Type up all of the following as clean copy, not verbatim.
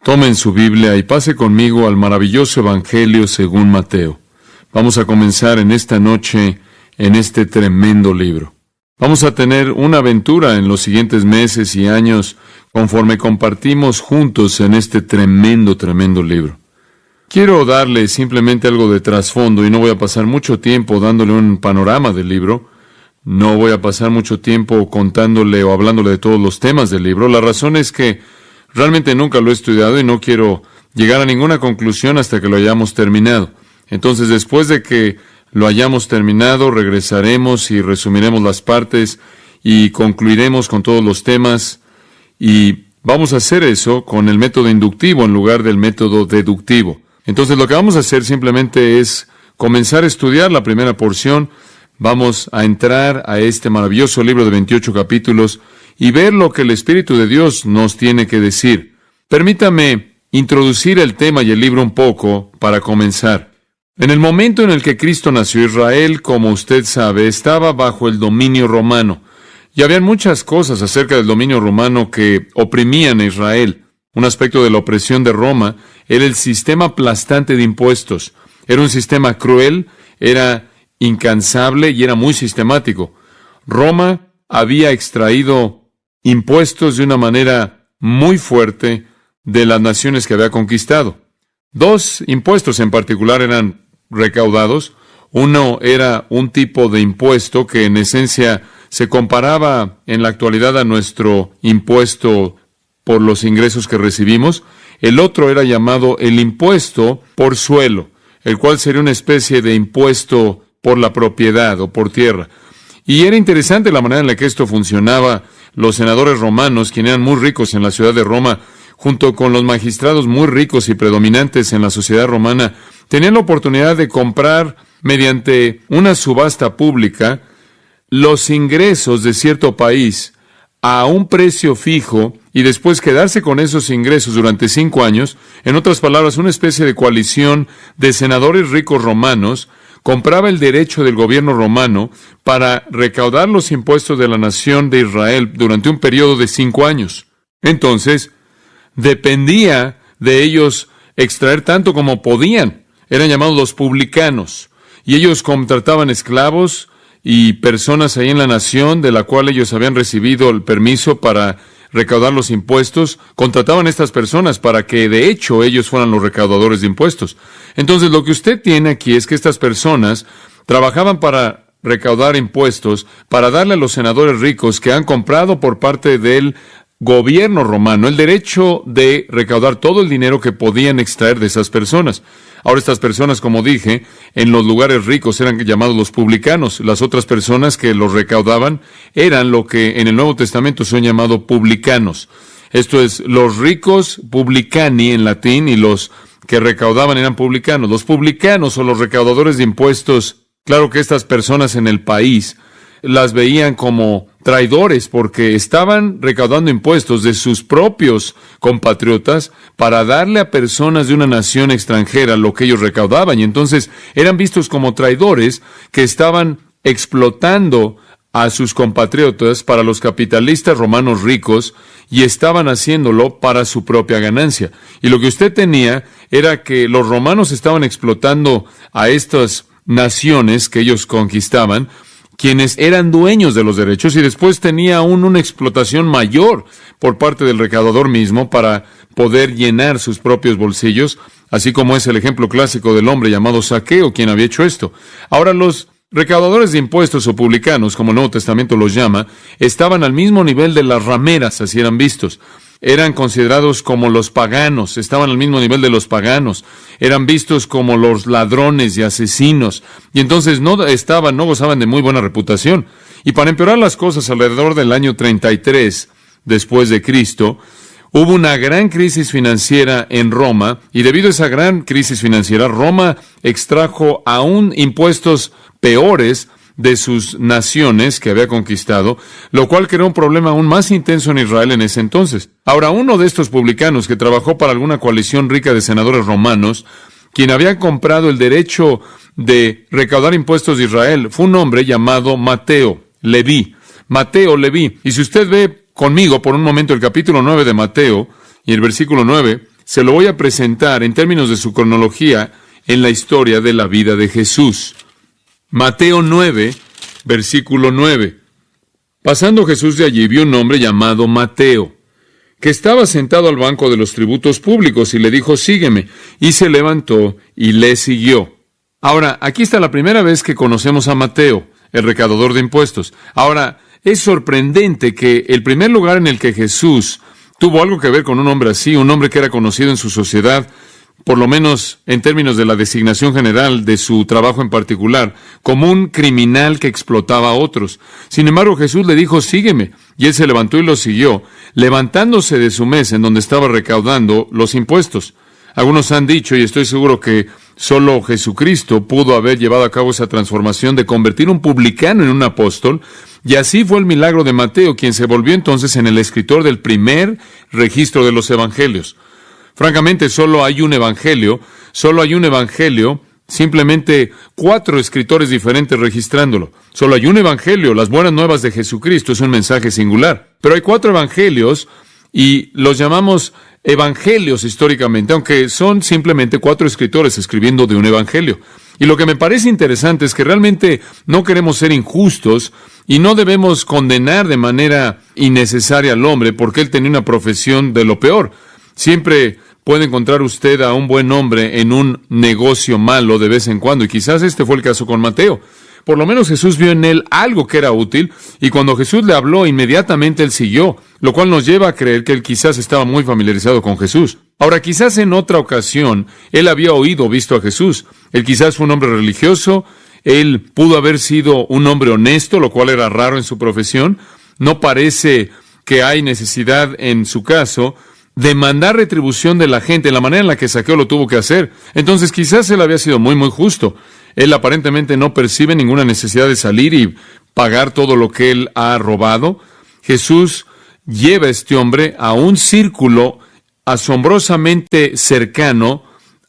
Tomen su Biblia y pase conmigo al maravilloso Evangelio según Mateo. Vamos a comenzar en esta noche en este tremendo libro. Vamos a tener una aventura en los siguientes meses y años conforme compartimos juntos en este tremendo libro. Quiero darle simplemente algo de trasfondo y no voy a pasar mucho tiempo dándole un panorama del libro. No voy a pasar mucho tiempo contándole o hablándole de todos los temas del libro. La razón es que realmente nunca lo he estudiado y no quiero llegar a ninguna conclusión hasta que lo hayamos terminado. Entonces, después de que lo hayamos terminado, regresaremos y resumiremos las partes y concluiremos con todos los temas. Y vamos a hacer eso con el método inductivo en lugar del método deductivo. Entonces, lo que vamos a hacer simplemente es comenzar a estudiar la primera porción. Vamos a entrar a este maravilloso libro de 28 capítulos y ver lo que el Espíritu de Dios nos tiene que decir. Permítame introducir el tema y el libro un poco para comenzar. En el momento en el que Cristo nació, Israel, como usted sabe, estaba bajo el dominio romano. Y habían muchas cosas acerca del dominio romano que oprimían a Israel. Un aspecto de la opresión de Roma era el sistema aplastante de impuestos. Era un sistema cruel, era incansable y era muy sistemático. Roma había extraído impuestos de una manera muy fuerte de las naciones que había conquistado. Dos impuestos en particular eran recaudados. Uno era un tipo de impuesto que en esencia se comparaba en la actualidad a nuestro impuesto por los ingresos que recibimos. El otro era llamado el impuesto por suelo, el cual sería una especie de impuesto por la propiedad o por tierra. Y era interesante la manera en la que esto funcionaba. Los senadores romanos, quienes eran muy ricos en la ciudad de Roma, junto con los magistrados muy ricos y predominantes en la sociedad romana, tenían la oportunidad de comprar mediante una subasta pública los ingresos de cierto país a un precio fijo y después quedarse con esos ingresos durante 5 años. En otras palabras, una especie de coalición de senadores ricos romanos compraba el derecho del gobierno romano para recaudar los impuestos de la nación de Israel durante un periodo de 5 años. Entonces, dependía de ellos extraer tanto como podían. Eran llamados los publicanos. Y ellos contrataban esclavos y personas ahí en la nación de la cual ellos habían recibido el permiso para recaudar los impuestos. Contrataban a estas personas para que de hecho ellos fueran los recaudadores de impuestos. Entonces lo que usted tiene aquí es que estas personas trabajaban para recaudar impuestos, para darle a los senadores ricos que han comprado por parte del gobierno romano el derecho de recaudar todo el dinero que podían extraer de esas personas. Ahora estas personas, como dije, en los lugares ricos eran llamados los publicanos. Las otras personas que los recaudaban eran lo que en el Nuevo Testamento son llamados publicanos. Esto es, los ricos publicani en latín y los que recaudaban eran publicanos. Los publicanos o los recaudadores de impuestos, claro que estas personas en el país las veían como traidores porque estaban recaudando impuestos de sus propios compatriotas para darle a personas de una nación extranjera lo que ellos recaudaban. Y entonces eran vistos como traidores que estaban explotando a sus compatriotas para los capitalistas romanos ricos y estaban haciéndolo para su propia ganancia. Y lo que usted tenía era que los romanos estaban explotando a estas naciones que ellos conquistaban, quienes eran dueños de los derechos, y después tenía aún una explotación mayor por parte del recaudador mismo para poder llenar sus propios bolsillos, así como es el ejemplo clásico del hombre llamado Zaqueo, quien había hecho esto. Ahora, los recaudadores de impuestos o publicanos, como el Nuevo Testamento los llama, estaban al mismo nivel de las rameras, así eran vistos. Eran considerados como los paganos, estaban al mismo nivel de los paganos, eran vistos como los ladrones y asesinos, y entonces no gozaban de muy buena reputación. Y para empeorar las cosas, alrededor del año 33 después de Cristo, hubo una gran crisis financiera en Roma, y debido a esa gran crisis financiera, Roma extrajo aún impuestos peores de sus naciones que había conquistado, lo cual creó un problema aún más intenso en Israel en ese entonces. Ahora, uno de estos publicanos que trabajó para alguna coalición rica de senadores romanos, quien había comprado el derecho de recaudar impuestos de Israel, fue un hombre llamado Mateo Leví. Y si usted ve conmigo por un momento el capítulo 9 de Mateo y el versículo 9, se lo voy a presentar en términos de su cronología en la historia de la vida de Jesús. Mateo 9, versículo 9. Pasando Jesús de allí, vio un hombre llamado Mateo, que estaba sentado al banco de los tributos públicos, y le dijo, sígueme. Y se levantó y le siguió. Ahora, aquí está la primera vez que conocemos a Mateo, el recaudador de impuestos. Ahora, es sorprendente que el primer lugar en el que Jesús tuvo algo que ver con un hombre así, un hombre que era conocido en su sociedad, por lo menos en términos de la designación general de su trabajo en particular, como un criminal que explotaba a otros. Sin embargo, Jesús le dijo, sígueme, y él se levantó y lo siguió, levantándose de su mesa en donde estaba recaudando los impuestos. Algunos han dicho, y estoy seguro que solo Jesucristo pudo haber llevado a cabo esa transformación de convertir un publicano en un apóstol, y así fue el milagro de Mateo, quien se volvió entonces en el escritor del primer registro de los evangelios. Francamente, solo hay un evangelio, simplemente 4 escritores diferentes registrándolo. Solo hay un evangelio, las buenas nuevas de Jesucristo, es un mensaje singular. Pero hay 4 evangelios y los llamamos evangelios históricamente, aunque son simplemente 4 escritores escribiendo de un evangelio. Y lo que me parece interesante es que realmente no queremos ser injustos y no debemos condenar de manera innecesaria al hombre porque él tenía una profesión de lo peor. Siempre puede encontrar usted a un buen hombre en un negocio malo de vez en cuando, y quizás este fue el caso con Mateo. Por lo menos Jesús vio en él algo que era útil, y cuando Jesús le habló, inmediatamente él siguió, lo cual nos lleva a creer que él quizás estaba muy familiarizado con Jesús. Ahora, quizás en otra ocasión, él había oído o visto a Jesús. Él quizás fue un hombre religioso, él pudo haber sido un hombre honesto, lo cual era raro en su profesión. No parece que hay necesidad en su caso demandar retribución de la gente en la manera en la que Zaqueo lo tuvo que hacer. Entonces quizás él había sido muy justo. Él aparentemente no percibe ninguna necesidad de salir y pagar todo lo que él ha robado. Jesús lleva a este hombre a un círculo asombrosamente cercano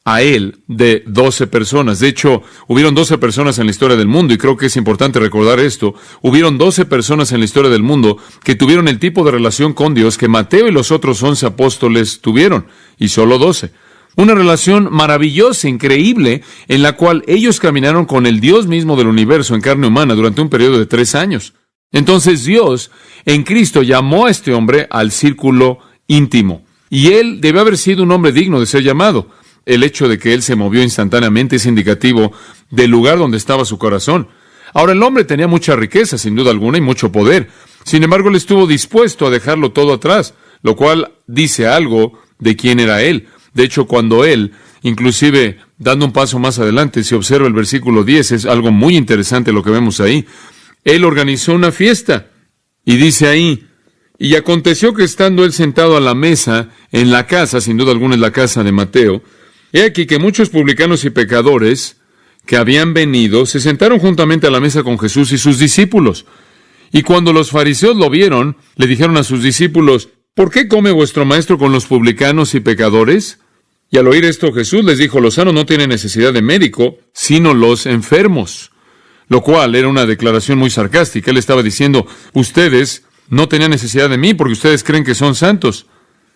a él de 12 personas. De hecho, hubieron 12 personas en la historia del mundo, y creo que es importante recordar esto. Hubieron 12 personas en la historia del mundo que tuvieron el tipo de relación con Dios que Mateo y los otros 11 apóstoles tuvieron, y solo 12. Una relación maravillosa, increíble, en la cual ellos caminaron con el Dios mismo del universo en carne humana durante un periodo de 3 años. Entonces Dios, en Cristo, llamó a este hombre al círculo íntimo, y él debe haber sido un hombre digno de ser llamado. El hecho de que él se movió instantáneamente es indicativo del lugar donde estaba su corazón. Ahora, el hombre tenía mucha riqueza, sin duda alguna, y mucho poder. Sin embargo, él estuvo dispuesto a dejarlo todo atrás, lo cual dice algo de quién era él. De hecho, cuando él, inclusive dando un paso más adelante, si observa el versículo 10, es algo muy interesante lo que vemos ahí. Él organizó una fiesta, y dice ahí, y aconteció que estando él sentado a la mesa en la casa, sin duda alguna es la casa de Mateo, he aquí que muchos publicanos y pecadores que habían venido se sentaron juntamente a la mesa con Jesús y sus discípulos. Y cuando los fariseos lo vieron, le dijeron a sus discípulos, ¿por qué come vuestro maestro con los publicanos y pecadores? Y al oír esto Jesús les dijo, los sanos no tienen necesidad de médico, sino los enfermos. Lo cual era una declaración muy sarcástica. Él estaba diciendo, ustedes no tenían necesidad de mí porque ustedes creen que son santos.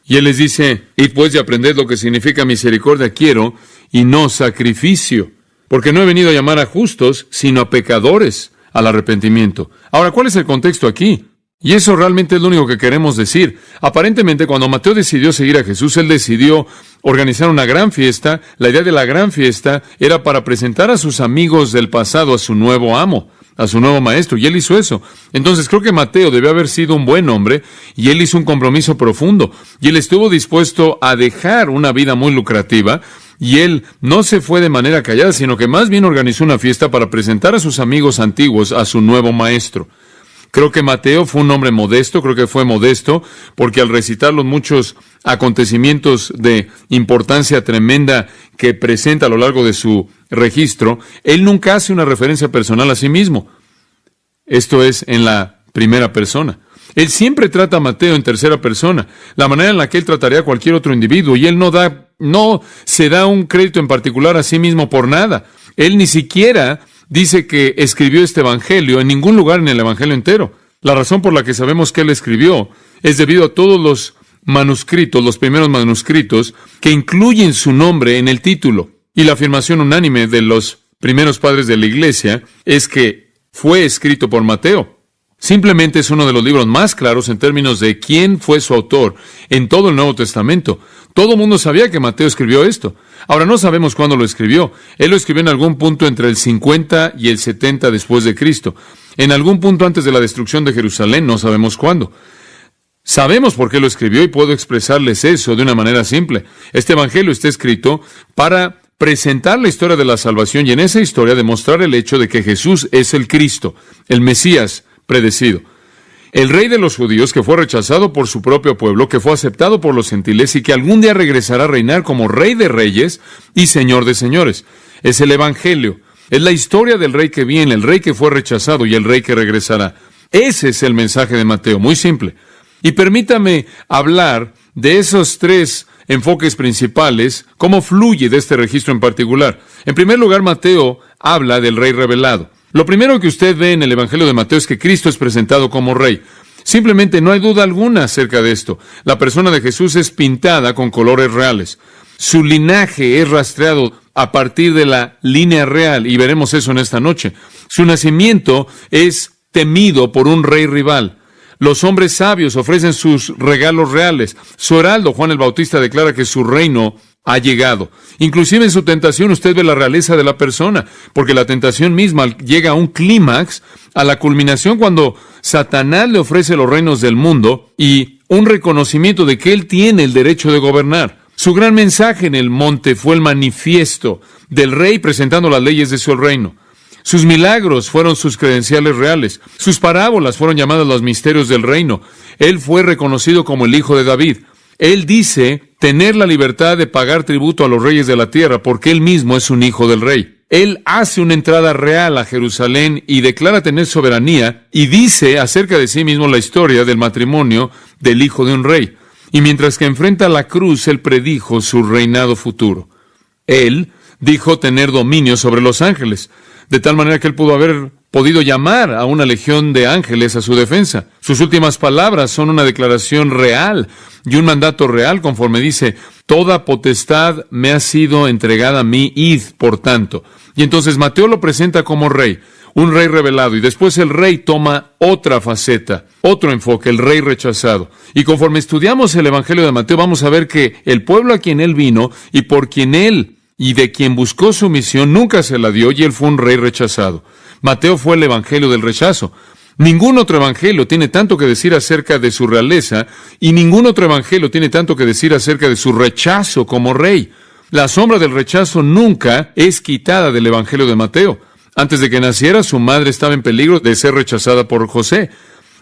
Y él les dice, id pues y aprended lo que significa misericordia quiero y no sacrificio, porque no he venido a llamar a justos, sino a pecadores al arrepentimiento. Ahora, ¿cuál es el contexto aquí? Y eso realmente es lo único que queremos decir. Aparentemente, cuando Mateo decidió seguir a Jesús, él decidió organizar una gran fiesta. La idea de la gran fiesta era para presentar a sus amigos del pasado a su nuevo amo, a su nuevo maestro, y él hizo eso. Entonces creo que Mateo debió haber sido un buen hombre, y él hizo un compromiso profundo, y él estuvo dispuesto a dejar una vida muy lucrativa, y él no se fue de manera callada, sino que más bien organizó una fiesta para presentar a sus amigos antiguos a su nuevo maestro. Creo que Mateo fue un hombre modesto, creo que fue modesto, porque al recitar los muchos acontecimientos de importancia tremenda que presenta a lo largo de su registro, él nunca hace una referencia personal a sí mismo. Esto es en la primera persona. Él siempre trata a Mateo en tercera persona, la manera en la que él trataría a cualquier otro individuo, y él no se da un crédito en particular a sí mismo por nada. Él ni siquiera dice que escribió este evangelio en ningún lugar en el evangelio entero. La razón por la que sabemos que él escribió es debido a todos los manuscritos, los primeros manuscritos, que incluyen su nombre en el título. Y la afirmación unánime de los primeros padres de la Iglesia es que fue escrito por Mateo. Simplemente es uno de los libros más claros en términos de quién fue su autor en todo el Nuevo Testamento. Todo el mundo sabía que Mateo escribió esto. Ahora no sabemos cuándo lo escribió. Él lo escribió en algún punto entre el 50 y el 70 después de Cristo. En algún punto antes de la destrucción de Jerusalén, no sabemos cuándo. Sabemos por qué lo escribió y puedo expresarles eso de una manera simple. Este evangelio está escrito para presentar la historia de la salvación y en esa historia demostrar el hecho de que Jesús es el Cristo, el Mesías predecido. El rey de los judíos que fue rechazado por su propio pueblo, que fue aceptado por los gentiles y que algún día regresará a reinar como rey de reyes y señor de señores. Es el evangelio. Es la historia del rey que viene, el rey que fue rechazado y el rey que regresará. Ese es el mensaje de Mateo, muy simple. Y permítame hablar de esos tres enfoques principales, cómo fluye de este registro en particular. En primer lugar, Mateo habla del rey revelado. Lo primero que usted ve en el Evangelio de Mateo es que Cristo es presentado como rey. Simplemente no hay duda alguna acerca de esto. La persona de Jesús es pintada con colores reales. Su linaje es rastreado a partir de la línea real, y veremos eso en esta noche. Su nacimiento es temido por un rey rival. Los hombres sabios ofrecen sus regalos reales. Su heraldo, Juan el Bautista, declara que su reino ha llegado. Inclusive en su tentación usted ve la realeza de la persona, porque la tentación misma llega a un clímax, a la culminación cuando Satanás le ofrece los reinos del mundo y un reconocimiento de que él tiene el derecho de gobernar. Su gran mensaje en el monte fue el manifiesto del rey presentando las leyes de su reino. Sus milagros fueron sus credenciales reales. Sus parábolas fueron llamadas los misterios del reino. Él fue reconocido como el hijo de David. Él dice tener la libertad de pagar tributo a los reyes de la tierra porque él mismo es un hijo del rey. Él hace una entrada real a Jerusalén y declara tener soberanía y dice acerca de sí mismo la historia del matrimonio del hijo de un rey. Y mientras que enfrenta la cruz, él predijo su reinado futuro. Él dijo tener dominio sobre los ángeles, de tal manera que él pudo haber podido llamar a una legión de ángeles a su defensa. Sus últimas palabras son una declaración real y un mandato real, conforme dice, toda potestad me ha sido entregada a mí, id, por tanto. Y entonces Mateo lo presenta como rey, un rey revelado, y después el rey toma otra faceta, otro enfoque, el rey rechazado. Y conforme estudiamos el Evangelio de Mateo, vamos a ver que el pueblo a quien él vino y por quien él y de quien buscó su misión nunca se la dio, y él fue un rey rechazado. Mateo fue el evangelio del rechazo. Ningún otro evangelio tiene tanto que decir acerca de su realeza, y ningún otro evangelio tiene tanto que decir acerca de su rechazo como rey. La sombra del rechazo nunca es quitada del evangelio de Mateo. Antes de que naciera, su madre estaba en peligro de ser rechazada por José.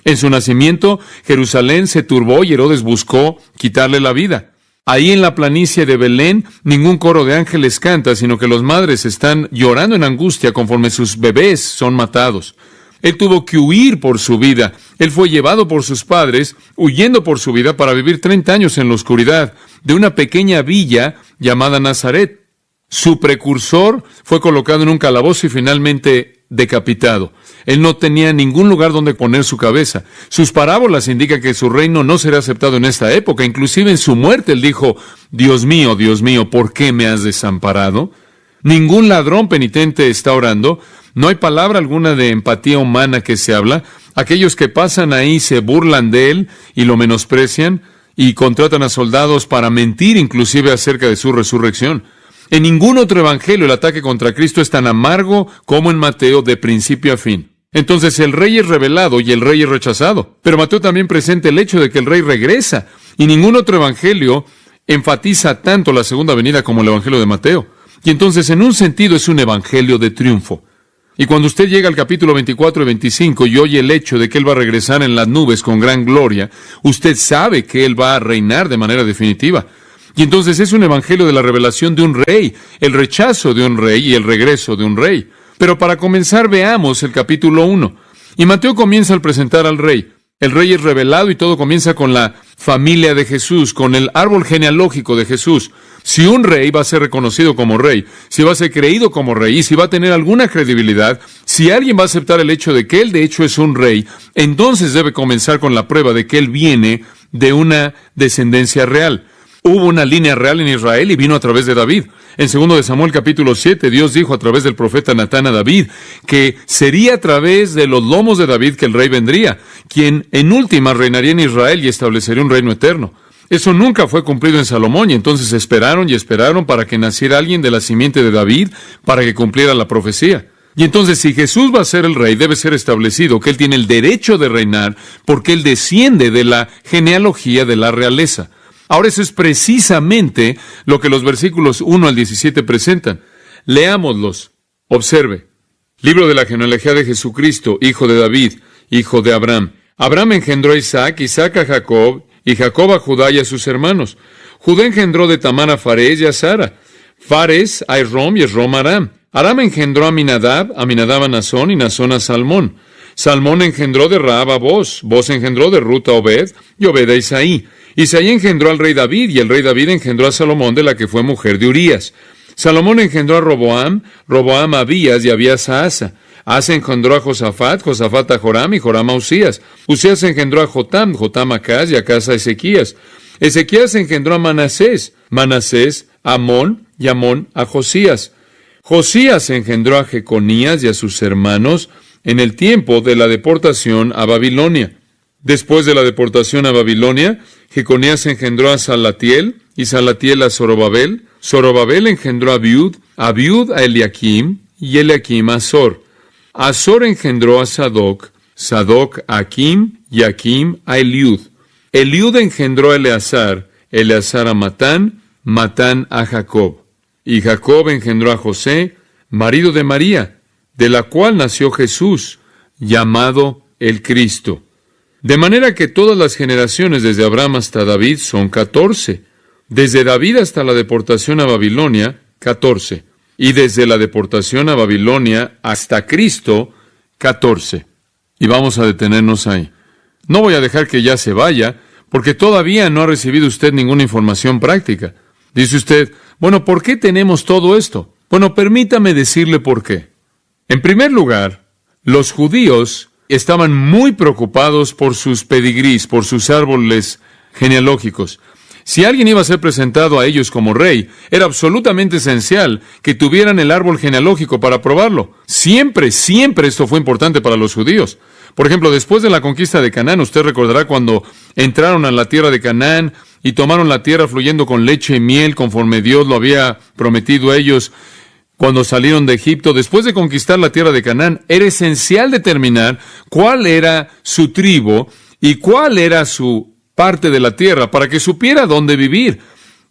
En su nacimiento, Jerusalén se turbó y Herodes buscó quitarle la vida. Ahí en la planicie de Belén, ningún coro de ángeles canta, sino que los madres están llorando en angustia conforme sus bebés son matados. Él tuvo que huir por su vida. Él fue llevado por sus padres, huyendo por su vida para vivir 30 años en la oscuridad de una pequeña villa llamada Nazaret. Su precursor fue colocado en un calabozo y finalmente decapitado. Él no tenía ningún lugar donde poner su cabeza. Sus parábolas indican que su reino no será aceptado en esta época. Inclusive en su muerte él dijo, Dios mío, ¿por qué me has desamparado? Ningún ladrón penitente está orando. No hay palabra alguna de empatía humana que se habla. Aquellos que pasan ahí se burlan de él y lo menosprecian y contratan a soldados para mentir inclusive acerca de su resurrección. En ningún otro evangelio el ataque contra Cristo es tan amargo como en Mateo de principio a fin. Entonces el rey es revelado y el rey es rechazado. Pero Mateo también presenta el hecho de que el rey regresa. Y ningún otro evangelio enfatiza tanto la segunda venida como el evangelio de Mateo. Y entonces en un sentido es un evangelio de triunfo. Y cuando usted llega al capítulo 24 y 25 y oye el hecho de que él va a regresar en las nubes con gran gloria, usted sabe que él va a reinar de manera definitiva. Y entonces es un evangelio de la revelación de un rey, el rechazo de un rey y el regreso de un rey. Pero para comenzar veamos el capítulo 1. Y Mateo comienza al presentar al rey. El rey es revelado y todo comienza con la familia de Jesús, con el árbol genealógico de Jesús. Si un rey va a ser reconocido como rey, si va a ser creído como rey y si va a tener alguna credibilidad, si alguien va a aceptar el hecho de que él de hecho es un rey, entonces debe comenzar con la prueba de que él viene de una descendencia real. Hubo una línea real en Israel y vino a través de David. En 2 de Samuel capítulo 7, Dios dijo a través del profeta Natán a David que sería a través de los lomos de David que el rey vendría, quien en última reinaría en Israel y establecería un reino eterno. Eso nunca fue cumplido en Salomón, y entonces esperaron y esperaron para que naciera alguien de la simiente de David para que cumpliera la profecía. Y entonces, si Jesús va a ser el rey, debe ser establecido que él tiene el derecho de reinar porque él desciende de la genealogía de la realeza. Ahora, eso es precisamente lo que los versículos 1 al 17 presentan. Leámoslos. Observe. Libro de la genealogía de Jesucristo, hijo de David, hijo de Abraham. Abraham engendró a Isaac, Isaac a Jacob, y Jacob a Judá y a sus hermanos. Judá engendró de Tamar a Fares y a Sara. Fares a Esrom y Esrom a Aram. Aram engendró a Aminadab a Nazón y Nazón a Salmón. Salmón engendró de Rahab a Boz. Boz engendró de Rut a Obed y Obed a Isaí. Isaí engendró al rey David, y el rey David engendró a Salomón, de la que fue mujer de Urías. Salomón engendró a Roboam, Roboam a Abías y Abías a Asa. Asa engendró a Josafat, Josafat a Joram y Joram a Usías. Usías engendró a Jotam, Jotam a Acaz y Acaz a Ezequías. Ezequías engendró a Manasés, Manasés a Amón y Amón a Josías. Josías engendró a Jeconías y a sus hermanos en el tiempo de la deportación a Babilonia. Después de la deportación a Babilonia, Jeconías engendró a Salatiel, y Salatiel a Zorobabel. Zorobabel engendró a Abiud a Eliakim, y Eliakim a Azor. Azor engendró a Sadoc, Sadoc a Akim, y Akim a Eliud. Eliud engendró a Eleazar, Eleazar a Matán, Matán a Jacob. Y Jacob engendró a José, marido de María, de la cual nació Jesús, llamado el Cristo. De manera que todas las generaciones desde Abraham hasta David son 14. Desde David hasta la deportación a Babilonia, 14. Y desde la deportación a Babilonia hasta Cristo, 14. Y vamos a detenernos ahí. No voy a dejar que ya se vaya, porque todavía no ha recibido usted ninguna información práctica. Dice usted, bueno, ¿por qué tenemos todo esto? Bueno, permítame decirle por qué. En primer lugar, los judíos estaban muy preocupados por sus pedigrís, por sus árboles genealógicos. Si alguien iba a ser presentado a ellos como rey, era absolutamente esencial que tuvieran el árbol genealógico para probarlo. Siempre esto fue importante para los judíos. Por ejemplo, después de la conquista de Canaán, usted recordará cuando entraron a la tierra de Canaán y tomaron la tierra fluyendo con leche y miel, conforme Dios lo había prometido a ellos cuando salieron de Egipto. Después de conquistar la tierra de Canaán, era esencial determinar cuál era su tribu y cuál era su parte de la tierra para que supiera dónde vivir,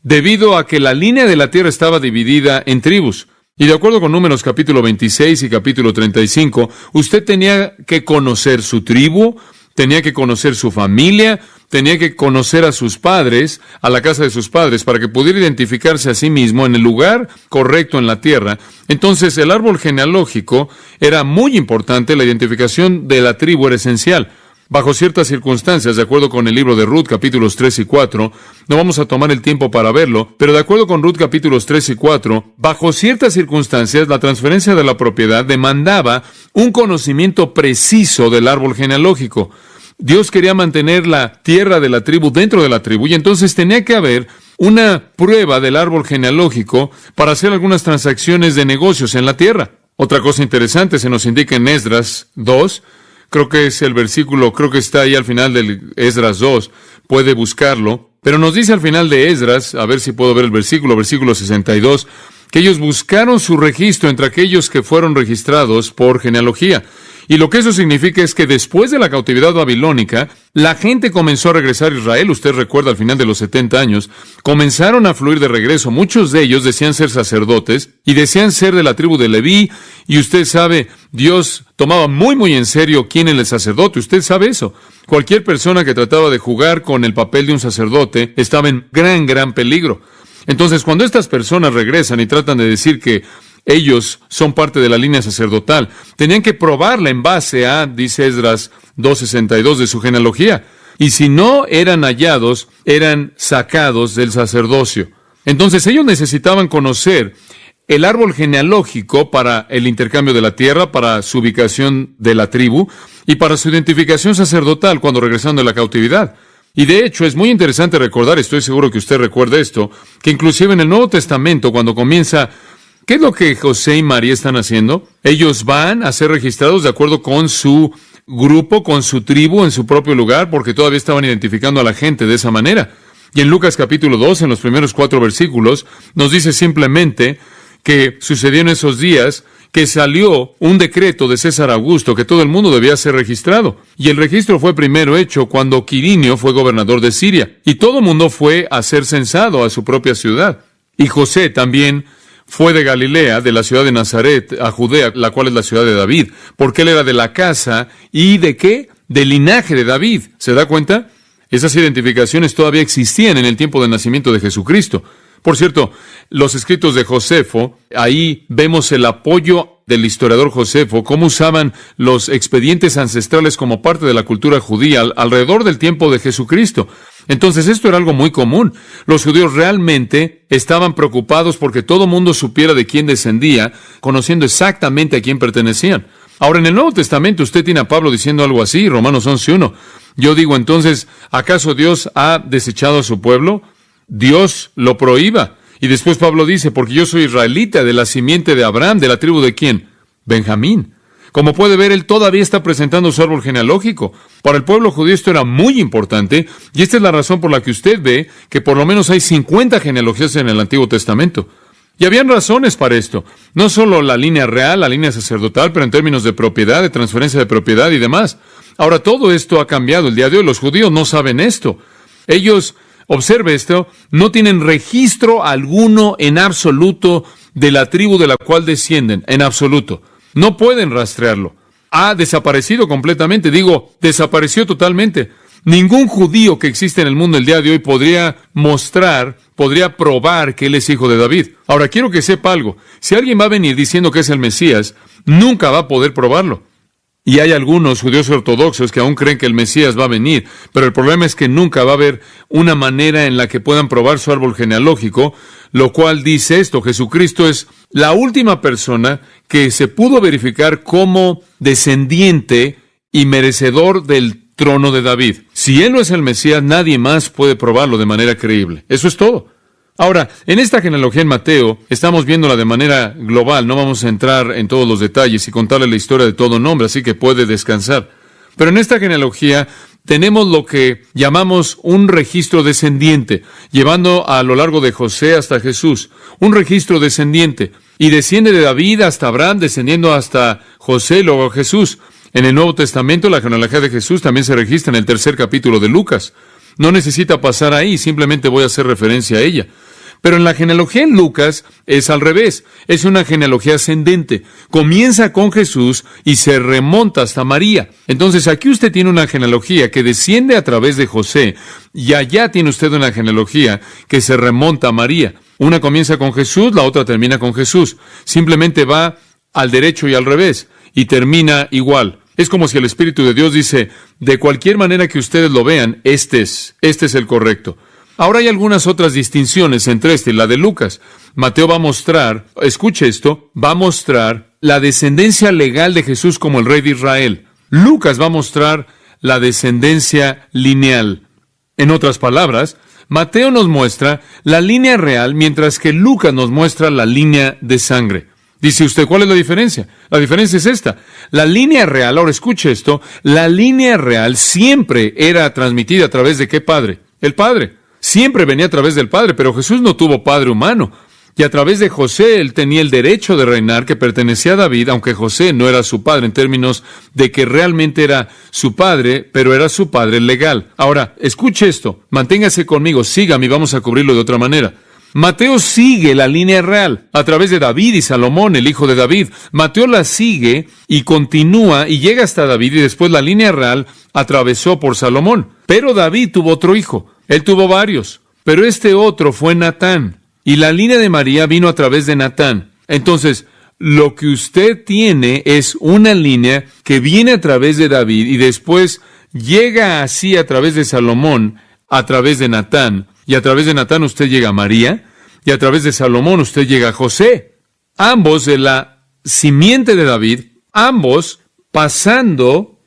debido a que la línea de la tierra estaba dividida en tribus. Y de acuerdo con Números capítulo 26 y capítulo 35, usted tenía que conocer su tribu, tenía que conocer su familia, tenía que conocer a sus padres, a la casa de sus padres, para que pudiera identificarse a sí mismo en el lugar correcto en la tierra. Entonces, el árbol genealógico era muy importante, la identificación de la tribu era esencial. Bajo ciertas circunstancias, de acuerdo con el libro de Ruth, capítulos 3 y 4, no vamos a tomar el tiempo para verlo, pero de acuerdo con Ruth, capítulos 3 y 4, bajo ciertas circunstancias, la transferencia de la propiedad demandaba un conocimiento preciso del árbol genealógico. Dios quería mantener la tierra de la tribu dentro de la tribu, y entonces tenía que haber una prueba del árbol genealógico para hacer algunas transacciones de negocios en la tierra. Otra cosa interesante se nos indica en Esdras 2, creo que es el versículo, creo que está ahí al final del Esdras 2, puede buscarlo, pero nos dice al final de Esdras, a ver si puedo ver el versículo 62, que ellos buscaron su registro entre aquellos que fueron registrados por genealogía. Y lo que eso significa es que después de la cautividad babilónica, la gente comenzó a regresar a Israel. Usted recuerda, al final de los 70 años, comenzaron a fluir de regreso. Muchos de ellos decían ser sacerdotes y decían ser de la tribu de Leví. Y usted sabe, Dios tomaba muy en serio quién era el sacerdote. Usted sabe eso. Cualquier persona que trataba de jugar con el papel de un sacerdote estaba en gran peligro. Entonces, cuando estas personas regresan y tratan de decir que ellos son parte de la línea sacerdotal, tenían que probarla en base a, dice Esdras 2:62, de su genealogía. Y si no eran hallados, eran sacados del sacerdocio. Entonces ellos necesitaban conocer el árbol genealógico para el intercambio de la tierra, para su ubicación de la tribu y para su identificación sacerdotal cuando regresaron de la cautividad. Y de hecho es muy interesante recordar, estoy seguro que usted recuerda esto, que inclusive en el Nuevo Testamento, cuando comienza, ¿qué es lo que José y María están haciendo? Ellos van a ser registrados de acuerdo con su grupo, con su tribu, en su propio lugar, porque todavía estaban identificando a la gente de esa manera. Y en Lucas capítulo 2, en los primeros 4 versículos, nos dice simplemente que sucedió en esos días que salió un decreto de César Augusto que todo el mundo debía ser registrado. Y el registro fue primero hecho cuando Quirinio fue gobernador de Siria. Y todo el mundo fue a ser censado a su propia ciudad. Y José también fue de Galilea, de la ciudad de Nazaret, a Judea, la cual es la ciudad de David, porque él era de la casa y ¿de qué? Del linaje de David. ¿Se da cuenta? Esas identificaciones todavía existían en el tiempo del nacimiento de Jesucristo. Por cierto, los escritos de Josefo, ahí vemos el apoyo del historiador Josefo, cómo usaban los expedientes ancestrales como parte de la cultura judía alrededor del tiempo de Jesucristo. Entonces esto era algo muy común. Los judíos realmente estaban preocupados porque todo mundo supiera de quién descendía, conociendo exactamente a quién pertenecían. Ahora, en el Nuevo Testamento usted tiene a Pablo diciendo algo así, Romanos 11:1. Yo digo entonces, ¿acaso Dios ha desechado a su pueblo? Dios lo prohíba. Y después Pablo dice, porque yo soy israelita, de la simiente de Abraham, de la tribu de ¿quién? Benjamín. Como puede ver, él todavía está presentando su árbol genealógico. Para el pueblo judío esto era muy importante, y esta es la razón por la que usted ve que por lo menos hay 50 genealogías en el Antiguo Testamento. Y habían razones para esto. No solo la línea real, la línea sacerdotal, pero en términos de propiedad, de transferencia de propiedad y demás. Ahora, todo esto ha cambiado. El día de hoy los judíos no saben esto. Ellos, observe esto, no tienen registro alguno en absoluto de la tribu de la cual descienden, en absoluto. No pueden rastrearlo. Ha desaparecido completamente. Digo, desapareció totalmente. Ningún judío que existe en el mundo el día de hoy podría probar que él es hijo de David. Ahora, quiero que sepa algo. Si alguien va a venir diciendo que es el Mesías, nunca va a poder probarlo. Y hay algunos judíos ortodoxos que aún creen que el Mesías va a venir, pero el problema es que nunca va a haber una manera en la que puedan probar su árbol genealógico, lo cual dice esto: Jesucristo es la última persona que se pudo verificar como descendiente y merecedor del trono de David. Si él no es el Mesías, nadie más puede probarlo de manera creíble. Eso es todo. Ahora, en esta genealogía en Mateo, estamos viéndola de manera global, no vamos a entrar en todos los detalles y contarle la historia de todo nombre, así que puede descansar. Pero en esta genealogía tenemos lo que llamamos un registro descendiente, llevando a lo largo de José hasta Jesús, un registro descendiente, y desciende de David hasta Abraham, descendiendo hasta José y luego a Jesús. En el Nuevo Testamento, la genealogía de Jesús también se registra en el 3 capítulo de Lucas. No necesita pasar ahí, simplemente voy a hacer referencia a ella. Pero en la genealogía en Lucas es al revés, es una genealogía ascendente. Comienza con Jesús y se remonta hasta María. Entonces aquí usted tiene una genealogía que desciende a través de José, y allá tiene usted una genealogía que se remonta a María. Una comienza con Jesús, la otra termina con Jesús. Simplemente va al derecho y al revés, y termina igual. Es como si el Espíritu de Dios dice, de cualquier manera que ustedes lo vean, este es el correcto. Ahora hay algunas otras distinciones entre esta y la de Lucas. Mateo va a mostrar, escuche esto, va a mostrar la descendencia legal de Jesús como el rey de Israel. Lucas va a mostrar la descendencia lineal. En otras palabras, Mateo nos muestra la línea real, mientras que Lucas nos muestra la línea de sangre. Dice usted, ¿cuál es la diferencia? La diferencia es esta. La línea real, ahora escuche esto, la línea real siempre era transmitida a través de ¿qué padre? El Padre. Siempre venía a través del Padre, pero Jesús no tuvo padre humano. Y a través de José, él tenía el derecho de reinar que pertenecía a David, aunque José no era su padre en términos de que realmente era su padre, pero era su padre legal. Ahora, escuche esto, manténgase conmigo, sígame y vamos a cubrirlo de otra manera. Mateo sigue la línea real a través de David y Salomón, el hijo de David. Mateo la sigue y continúa y llega hasta David, y después la línea real atravesó por Salomón. Pero David tuvo otro hijo. Él tuvo varios, pero este otro fue Natán. Y la línea de María vino a través de Natán. Entonces, lo que usted tiene es una línea que viene a través de David y después llega así a través de Salomón, a través de Natán. Y a través de Natán usted llega a María, y a través de Salomón usted llega a José. Ambos de la simiente de David, ambos pasando,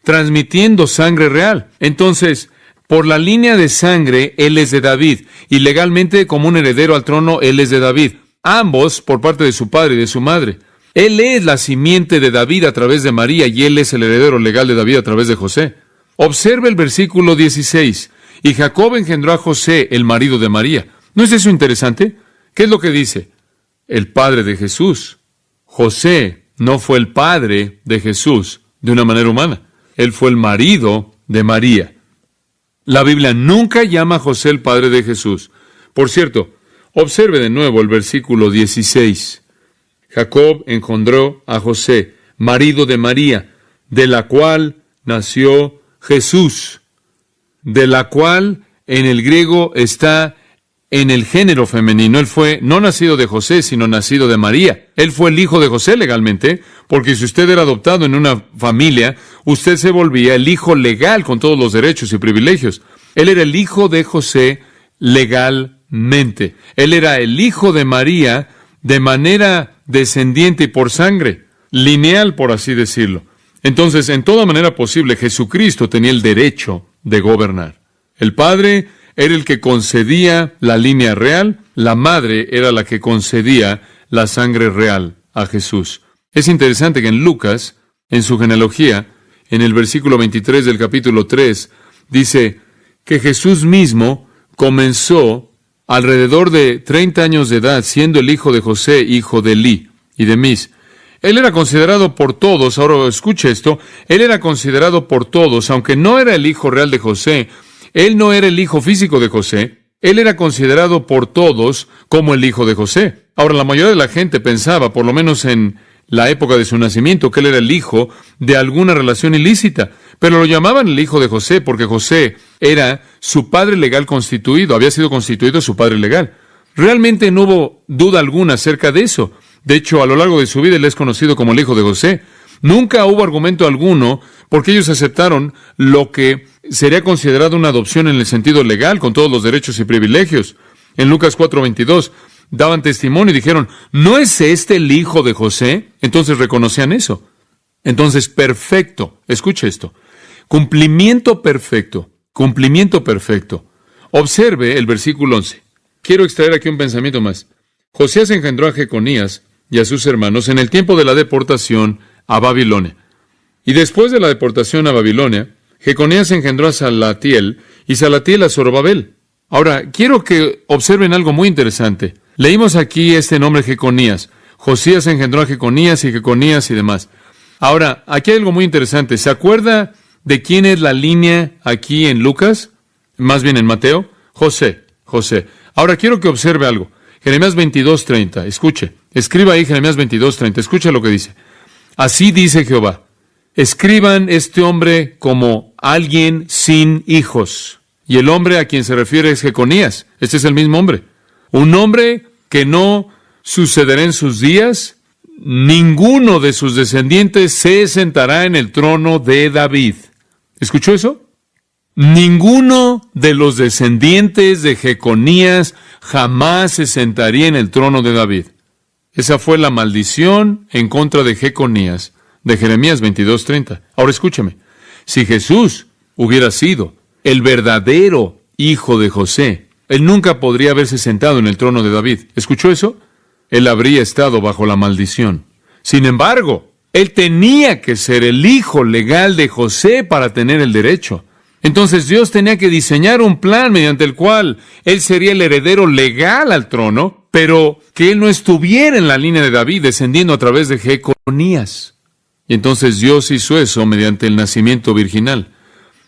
transmitiendo sangre real. Entonces, Por la línea de sangre, él es de David, y legalmente, como un heredero al trono, él es de David. Ambos por parte de su padre y de su madre. Él es la simiente de David a través de María, y él es el heredero legal de David a través de José. Observe el versículo 16. Y Jacob engendró a José, el marido de María. ¿No es eso interesante? ¿Qué es lo que dice? El padre de Jesús. José no fue el padre de Jesús de una manera humana. Él fue el marido de María. La Biblia nunca llama a José el padre de Jesús. Por cierto, observe de nuevo el versículo 16. Jacob engendró a José, marido de María, de la cual nació Jesús, de la cual en el griego está en el género femenino. Él fue no nacido de José, sino nacido de María. Él fue el hijo de José legalmente, porque si usted era adoptado en una familia, usted se volvía el hijo legal con todos los derechos y privilegios. Él era el hijo de José legalmente. Él era el hijo de María de manera descendiente y por sangre, lineal, por así decirlo. Entonces, en toda manera posible, Jesucristo tenía el derecho de gobernar. El Padre era el que concedía la línea real, la Madre era la que concedía la sangre real a Jesús. Es interesante que en Lucas, en su genealogía, en el versículo 23 del capítulo 3, dice que Jesús mismo comenzó alrededor de 30 años de edad, siendo el hijo de José, hijo de Elí y de Mis. Él era considerado por todos, ahora escuche esto, él era considerado por todos, aunque no era el hijo real de José, él no era el hijo físico de José, él era considerado por todos como el hijo de José. Ahora, la mayoría de la gente pensaba, por lo menos en la época de su nacimiento, que él era el hijo de alguna relación ilícita, pero lo llamaban el hijo de José porque José era su padre legal constituido, había sido constituido su padre legal. Realmente no hubo duda alguna acerca de eso. De hecho, a lo largo de su vida él es conocido como el hijo de José. Nunca hubo argumento alguno porque ellos aceptaron lo que sería considerado una adopción en el sentido legal, con todos los derechos y privilegios. En Lucas 4:22 daban testimonio y dijeron, ¿no es este el hijo de José? Entonces reconocían eso. Entonces, perfecto. Escuche esto. Cumplimiento perfecto. Cumplimiento perfecto. Observe el versículo 11. Quiero extraer aquí un pensamiento más. Josías engendró a Jeconías y a sus hermanos en el tiempo de la deportación a Babilonia. Y después de la deportación a Babilonia, Jeconías engendró a Salatiel y Salatiel a Zorobabel. Ahora, quiero que observen algo muy interesante. Leímos aquí este nombre Jeconías. Josías engendró a Jeconías y demás. Ahora, aquí hay algo muy interesante. ¿Se acuerda de quién es la línea aquí en Lucas? Más bien en Mateo. José. Ahora, quiero que observe algo. Jeremías 22:30. Escuche. Escriba ahí Jeremías 22:30. Escuche lo que dice. Así dice Jehová. Escriban este hombre como alguien sin hijos. Y el hombre a quien se refiere es Jeconías. Este es el mismo hombre. Un hombre que no sucederá en sus días. Ninguno de sus descendientes se sentará en el trono de David. ¿Escuchó eso? Ninguno de los descendientes de Jeconías jamás se sentaría en el trono de David. Esa fue la maldición en contra de Jeconías, de Jeremías 22:30. Ahora escúcheme. Si Jesús hubiera sido el verdadero hijo de José, él nunca podría haberse sentado en el trono de David. ¿Escuchó eso? Él habría estado bajo la maldición. Sin embargo, él tenía que ser el hijo legal de José para tener el derecho. Entonces Dios tenía que diseñar un plan mediante el cual él sería el heredero legal al trono, pero que él no estuviera en la línea de David, descendiendo a través de Jeconías. Y entonces Dios hizo eso mediante el nacimiento virginal.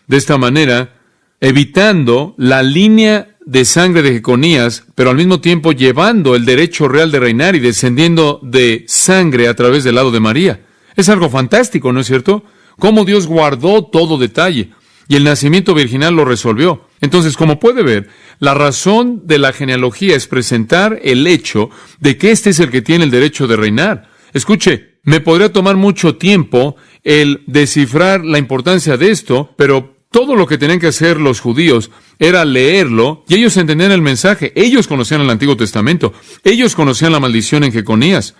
De esta manera, evitando la línea de sangre de Jeconías, pero al mismo tiempo llevando el derecho real de reinar y descendiendo de sangre a través del lado de María. Es algo fantástico, ¿no es cierto? Cómo Dios guardó todo detalle. Y el nacimiento virginal lo resolvió. Entonces, como puede ver, la razón de la genealogía es presentar el hecho de que este es el que tiene el derecho de reinar. Escuche, me podría tomar mucho tiempo el descifrar la importancia de esto, pero todo lo que tenían que hacer los judíos era leerlo y ellos entendían el mensaje. Ellos conocían el Antiguo Testamento. Ellos conocían la maldición en Jeconías.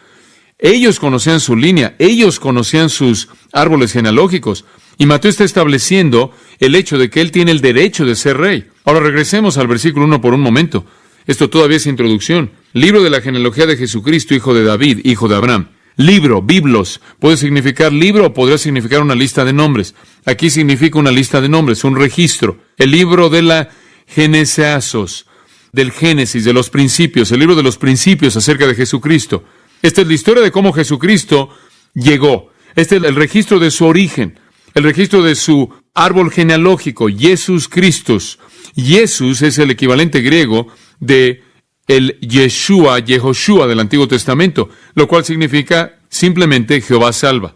Ellos conocían su línea. Ellos conocían sus árboles genealógicos. Y Mateo está estableciendo el hecho de que él tiene el derecho de ser rey. Ahora regresemos al versículo 1 por un momento. Esto todavía es introducción. Libro de la genealogía de Jesucristo, hijo de David, hijo de Abraham. Libro, biblos, puede significar libro o podría significar una lista de nombres. Aquí significa una lista de nombres, un registro. El libro de la Geneseasos, del Génesis, de los principios, el libro de los principios acerca de Jesucristo. Esta es la historia de cómo Jesucristo llegó. Este es el registro de su origen, el registro de su árbol genealógico, Jesús Christus. Jesús es el equivalente griego de el Yeshua, Yehoshua del Antiguo Testamento, lo cual significa simplemente Jehová salva.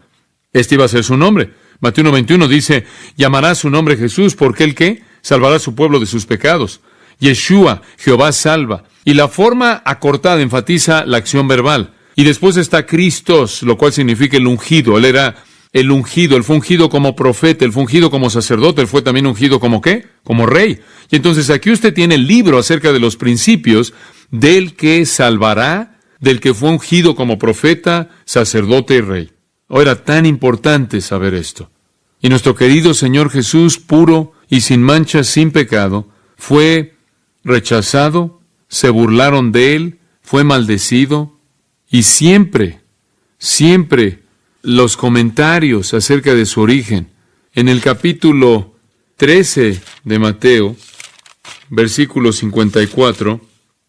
Este iba a ser su nombre. Mateo 1:21 dice, llamará su nombre Jesús, porque el que salvará a su pueblo de sus pecados. Yeshua, Jehová salva. Y la forma acortada enfatiza la acción verbal. Y después está Christos, lo cual significa el ungido. Él era el ungido, él fue ungido como profeta, él fue ungido como sacerdote, él fue también ungido como ¿qué? Como rey. Y entonces aquí usted tiene el libro acerca de los principios del que salvará, del que fue ungido como profeta, sacerdote y rey. Oh, era tan importante saber esto. Y nuestro querido Señor Jesús, puro y sin mancha, sin pecado, fue rechazado, se burlaron de él, fue maldecido, y siempre los comentarios acerca de su origen. En el capítulo 13 de Mateo, versículo 54,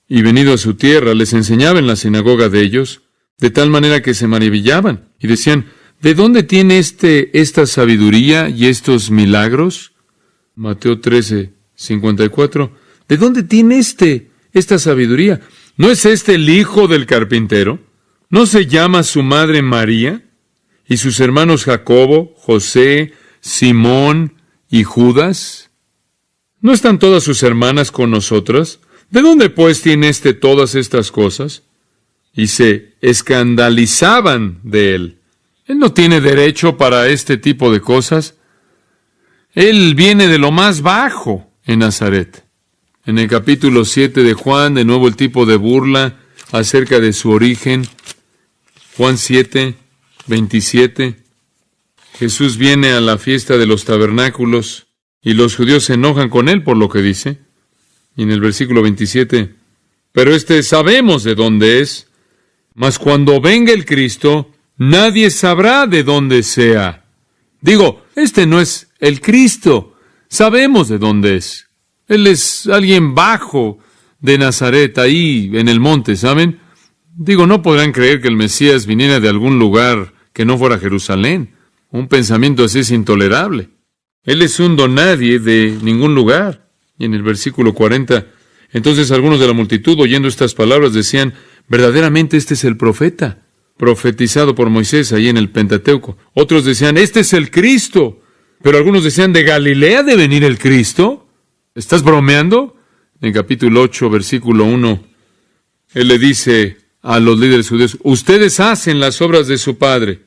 y venido a su tierra, les enseñaba en la sinagoga de ellos, de tal manera que se maravillaban, y decían, ¿de dónde tiene esta sabiduría y estos milagros? Mateo 13, 54, ¿de dónde tiene esta sabiduría? ¿No es este el hijo del carpintero? ¿No se llama su madre María? ¿Y sus hermanos Jacobo, José, Simón y Judas? ¿No están todas sus hermanas con nosotras? ¿De dónde pues tiene todas estas cosas? Y se escandalizaban de él. Él no tiene derecho para este tipo de cosas. Él viene de lo más bajo en Nazaret. En el capítulo 7 de Juan, de nuevo el tipo de burla acerca de su origen. Juan 7, 27. Jesús viene a la fiesta de los tabernáculos y los judíos se enojan con él por lo que dice. Y en el versículo 27, pero sabemos de dónde es, mas cuando venga el Cristo, nadie sabrá de dónde sea. Digo, no es el Cristo, sabemos de dónde es. Él es alguien bajo de Nazaret, ahí en el monte, ¿saben? Digo, no podrán creer que el Mesías viniera de algún lugar que no fuera Jerusalén. Un pensamiento así es intolerable. Él es un donadie de ningún lugar. Y en el versículo 40, entonces algunos de la multitud, oyendo estas palabras, decían, verdaderamente este es el profeta, profetizado por Moisés ahí en el Pentateuco. Otros decían, este es el Cristo. Pero algunos decían, ¿de Galilea de venir el Cristo? ¿Estás bromeando? En el capítulo 8, versículo 1, él le dice a los líderes judíos, ustedes hacen las obras de su padre.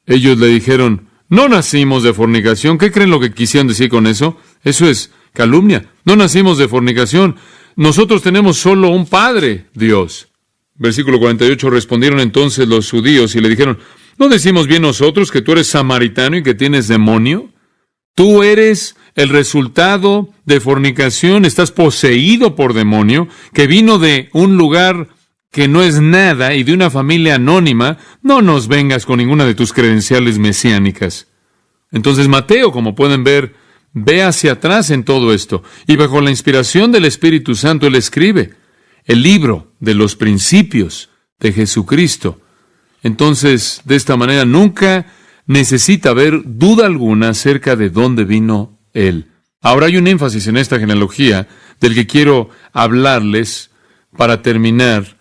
Ellos le dijeron, no nacimos de fornicación. ¿Qué creen lo que quisieron decir con eso? Eso es calumnia. No nacimos de fornicación. Nosotros tenemos solo un Padre, Dios. Versículo 48, respondieron entonces los judíos y le dijeron, ¿no decimos bien nosotros que tú eres samaritano y que tienes demonio? Tú eres el resultado de fornicación, estás poseído por demonio, que vino de un lugar que no es nada y de una familia anónima. No nos vengas con ninguna de tus credenciales mesiánicas. Entonces Mateo, como pueden ver, ve hacia atrás en todo esto, y bajo la inspiración del Espíritu Santo él escribe el libro de los principios de Jesucristo. Entonces, de esta manera, nunca necesita haber duda alguna acerca de dónde vino él. Ahora hay un énfasis en esta genealogía del que quiero hablarles para terminar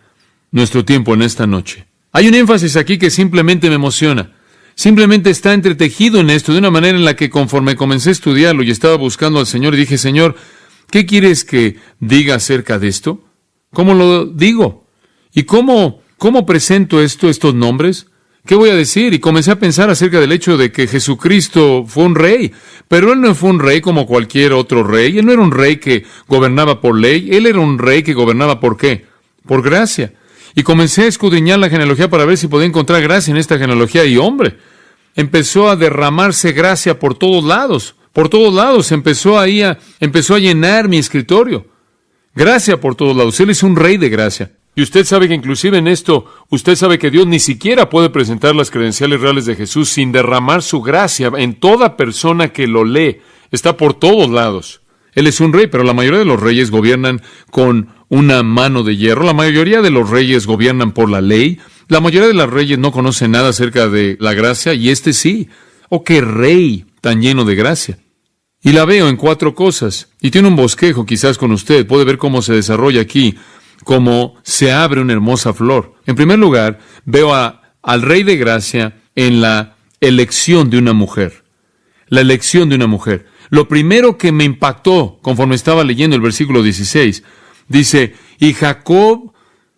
nuestro tiempo en esta noche. Hay un énfasis aquí que simplemente me emociona. Simplemente está entretejido en esto de una manera en la que conforme comencé a estudiarlo y estaba buscando al Señor y dije, Señor, ¿qué quieres que diga acerca de esto? ¿Cómo lo digo? ¿Y cómo presento estos nombres? ¿Qué voy a decir? Y comencé a pensar acerca del hecho de que Jesucristo fue un rey, pero Él no fue un rey como cualquier otro rey. Él no era un rey que gobernaba por ley, Él era un rey que gobernaba ¿por qué? Por gracia. Y comencé a escudriñar la genealogía para ver si podía encontrar gracia en esta genealogía. Y hombre, empezó a derramarse gracia por todos lados. Por todos lados empezó a llenar mi escritorio. Gracia por todos lados. Él es un rey de gracia. Y usted sabe que inclusive en esto, usted sabe que Dios ni siquiera puede presentar las credenciales reales de Jesús sin derramar su gracia en toda persona que lo lee. Está por todos lados. Él es un rey, pero la mayoría de los reyes gobiernan con una mano de hierro. La mayoría de los reyes gobiernan por la ley. La mayoría de los reyes no conocen nada acerca de la gracia, y este sí. ¡Oh, qué rey tan lleno de gracia! Y la veo en 4 cosas. Y tiene un bosquejo quizás con usted. Puede ver cómo se desarrolla aquí, cómo se abre una hermosa flor. En primer lugar, veo al rey de gracia en la elección de una mujer. La elección de una mujer. Lo primero que me impactó conforme estaba leyendo el versículo 16, dice, y Jacob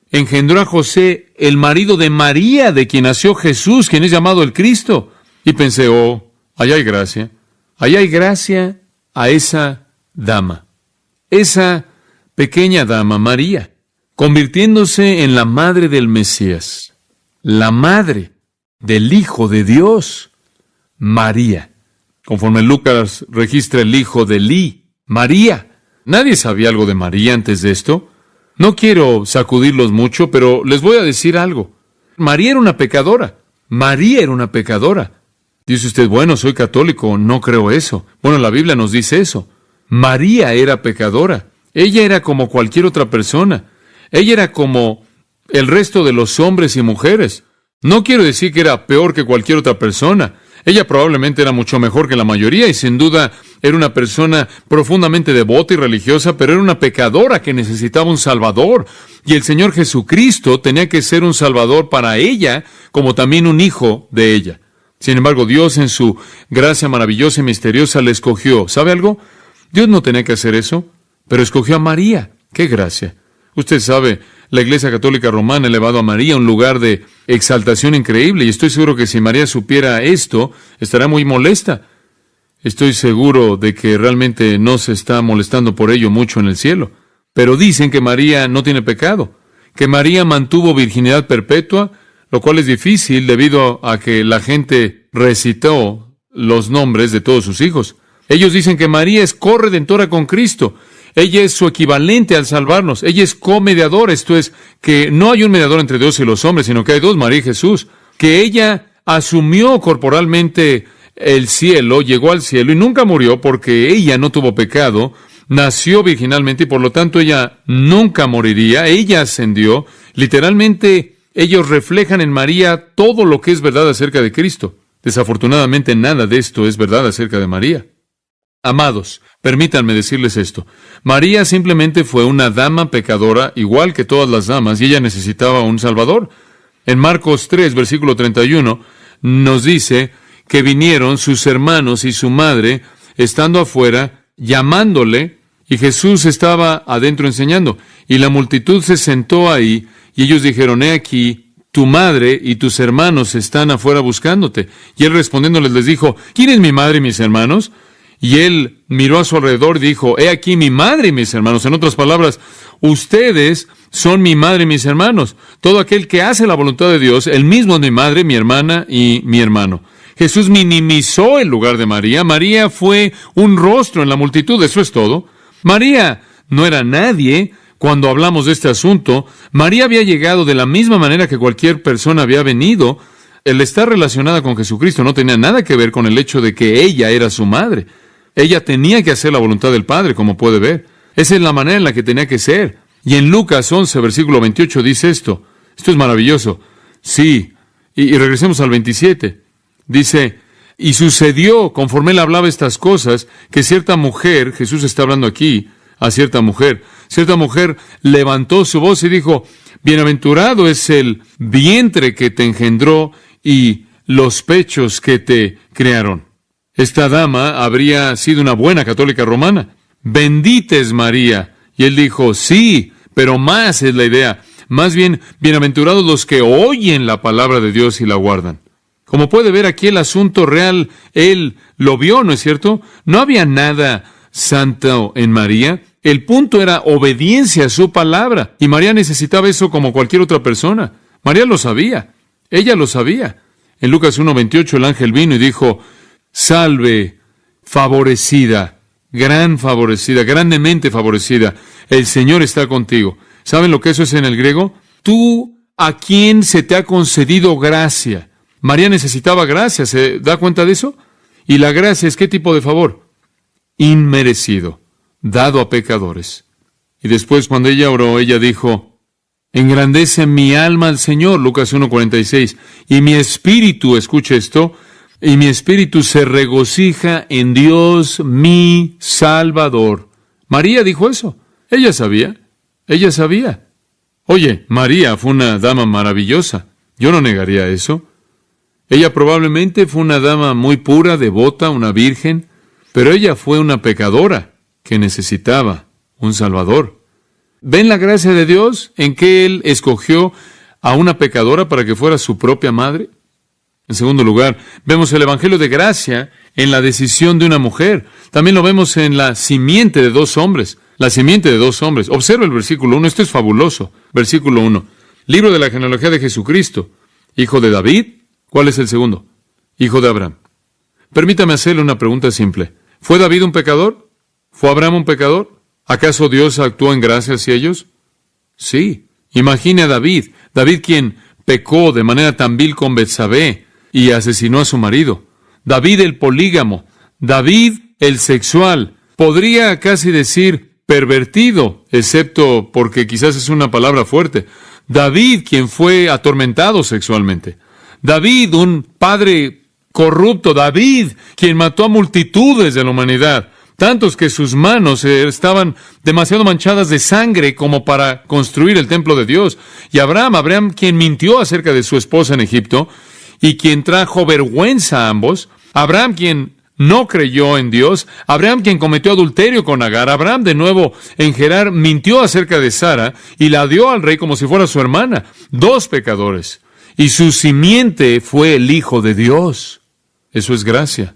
engendró a José, el marido de María, de quien nació Jesús, quien es llamado el Cristo. Y pensé, oh, allá hay gracia. Allá hay gracia a esa dama. Esa pequeña dama, María, convirtiéndose en la madre del Mesías. La madre del Hijo de Dios, María. Conforme Lucas registra el hijo de Eli, María. Nadie sabía algo de María antes de esto. No quiero sacudirlos mucho, pero les voy a decir algo. María era una pecadora. María era una pecadora. Dice usted, bueno, soy católico, no creo eso. Bueno, la Biblia nos dice eso. María era pecadora. Ella era como cualquier otra persona. Ella era como el resto de los hombres y mujeres. No quiero decir que era peor que cualquier otra persona. Ella probablemente era mucho mejor que la mayoría y sin duda era una persona profundamente devota y religiosa, pero era una pecadora que necesitaba un Salvador. Y el Señor Jesucristo tenía que ser un Salvador para ella, como también un hijo de ella. Sin embargo, Dios en su gracia maravillosa y misteriosa le escogió. ¿Sabe algo? Dios no tenía que hacer eso, pero escogió a María. ¡Qué gracia! Usted sabe, la Iglesia Católica Romana ha elevado a María a un lugar de exaltación increíble, y estoy seguro que si María supiera esto, estaría muy molesta. Estoy seguro de que realmente no se está molestando por ello mucho en el cielo. Pero dicen que María no tiene pecado, que María mantuvo virginidad perpetua, lo cual es difícil debido a que la gente recitó los nombres de todos sus hijos. Ellos dicen que María es corredentora con Cristo. Ella es su equivalente al salvarnos. Ella es comediadora, esto es, que no hay un mediador entre Dios y los hombres, sino que hay dos, María y Jesús. Que ella asumió corporalmente el cielo, llegó al cielo y nunca murió porque ella no tuvo pecado, nació virginalmente y por lo tanto ella nunca moriría. Ella ascendió. Literalmente, ellos reflejan en María todo lo que es verdad acerca de Cristo. Desafortunadamente, nada de esto es verdad acerca de María. Amados, permítanme decirles esto. María simplemente fue una dama pecadora, igual que todas las damas, y ella necesitaba un Salvador. En Marcos 3, versículo 31, nos dice que vinieron sus hermanos y su madre, estando afuera, llamándole, y Jesús estaba adentro enseñando. Y la multitud se sentó ahí, y ellos dijeron, he aquí, tu madre y tus hermanos están afuera buscándote. Y él respondiéndoles les dijo, ¿quién es mi madre y mis hermanos? Y él miró a su alrededor y dijo, he aquí mi madre y mis hermanos. En otras palabras, ustedes son mi madre y mis hermanos. Todo aquel que hace la voluntad de Dios, él mismo es mi madre, mi hermana y mi hermano. Jesús minimizó el lugar de María. María fue un rostro en la multitud, eso es todo. María no era nadie cuando hablamos de este asunto. María había llegado de la misma manera que cualquier persona había venido. El estar relacionada con Jesucristo no tenía nada que ver con el hecho de que ella era su madre. Ella tenía que hacer la voluntad del Padre, como puede ver. Esa es la manera en la que tenía que ser. Y en Lucas 11, versículo 28 dice esto. Esto es maravilloso. Sí, y regresemos al 27. Dice, y sucedió, conforme él hablaba estas cosas, que cierta mujer, Jesús está hablando aquí a cierta mujer levantó su voz y dijo, bienaventurado es el vientre que te engendró y los pechos que te crearon. Esta dama habría sido una buena católica romana. Bendita es María. Y él dijo, sí, pero más es la idea. Más bien, bienaventurados los que oyen la palabra de Dios y la guardan. Como puede ver aquí el asunto real, él lo vio, ¿no es cierto? No había nada santo en María. El punto era obediencia a su palabra. Y María necesitaba eso como cualquier otra persona. María lo sabía. Ella lo sabía. En Lucas 1:28 el ángel vino y dijo, salve, favorecida, grandemente favorecida, el Señor está contigo. ¿Saben lo que eso es en el griego? Tú, a quien se te ha concedido gracia. María necesitaba gracia, ¿se da cuenta de eso? Y la gracia es ¿qué tipo de favor? Inmerecido, dado a pecadores. Y después cuando ella oró, ella dijo, engrandece mi alma al Señor, Lucas 1:46, y mi espíritu, escuche esto, y mi espíritu se regocija en Dios mi Salvador. María dijo eso. Ella sabía. Oye, María fue una dama maravillosa. Yo no negaría eso. Ella probablemente fue una dama muy pura, devota, una virgen, pero ella fue una pecadora que necesitaba un Salvador. ¿Ven la gracia de Dios en que Él escogió a una pecadora para que fuera su propia madre? En segundo lugar, vemos el Evangelio de gracia en la decisión de una mujer. También lo vemos en la simiente de dos hombres. La simiente de dos hombres. Observa el versículo 1. Esto es fabuloso. Versículo 1. Libro de la genealogía de Jesucristo. Hijo de David. ¿Cuál es el segundo? Hijo de Abraham. Permítame hacerle una pregunta simple. ¿Fue David un pecador? ¿Fue Abraham un pecador? ¿Acaso Dios actuó en gracia hacia ellos? Sí. Imagine a David. David quien pecó de manera tan vil con Betsabé y asesinó a su marido. David el polígamo. David el sexual. Podría casi decir pervertido, excepto porque quizás es una palabra fuerte. David quien fue atormentado sexualmente. David, un padre corrupto. David, quien mató a multitudes de la humanidad, tantos que sus manos estaban demasiado manchadas de sangre como para construir el templo de Dios. Y Abraham, quien mintió acerca de su esposa en Egipto y quien trajo vergüenza a ambos. Abraham, quien no creyó en Dios. Abraham, quien cometió adulterio con Agar. Abraham, de nuevo, en Gerar, mintió acerca de Sara y la dio al rey como si fuera su hermana. Dos pecadores. Y su simiente fue el Hijo de Dios. Eso es gracia.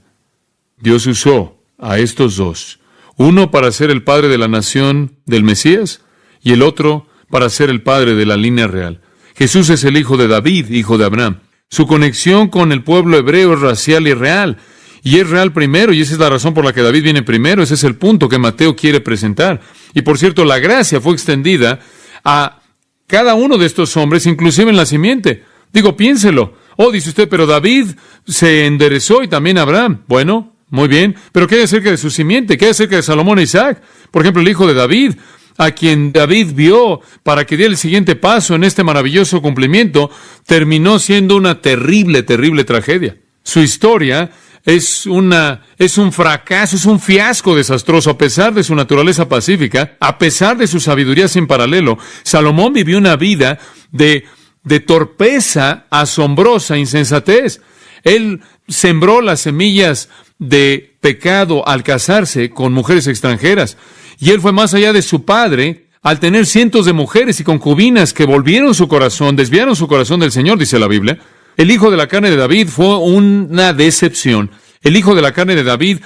Dios usó a estos dos. Uno para ser el padre de la nación del Mesías y el otro para ser el padre de la línea real. Jesús es el hijo de David, hijo de Abraham. Su conexión con el pueblo hebreo es racial y real. Y es real primero, y esa es la razón por la que David viene primero. Ese es el punto que Mateo quiere presentar. Y por cierto, la gracia fue extendida a cada uno de estos hombres, inclusive en la simiente. Digo, piénselo. Oh, dice usted, pero David se enderezó y también Abraham. Bueno, muy bien. Pero ¿qué hay acerca de su simiente? ¿Qué hay acerca de Salomón e Isaac? Por ejemplo, el hijo de David, a quien David vio para que diera el siguiente paso en este maravilloso cumplimiento, terminó siendo una terrible, terrible tragedia. Su historia es un fracaso, es un fiasco desastroso. A pesar de su naturaleza pacífica, a pesar de su sabiduría sin paralelo, Salomón vivió una vida de torpeza asombrosa, insensatez. Él sembró las semillas de pecado al casarse con mujeres extranjeras. Y él fue más allá de su padre al tener cientos de mujeres y concubinas que desviaron su corazón del Señor, dice la Biblia. El hijo de la carne de David fue una decepción. El hijo de la carne de David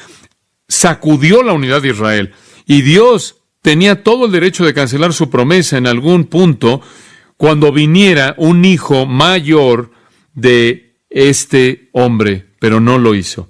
sacudió la unidad de Israel. Y Dios tenía todo el derecho de cancelar su promesa en algún punto cuando viniera un hijo mayor de este hombre, pero no lo hizo.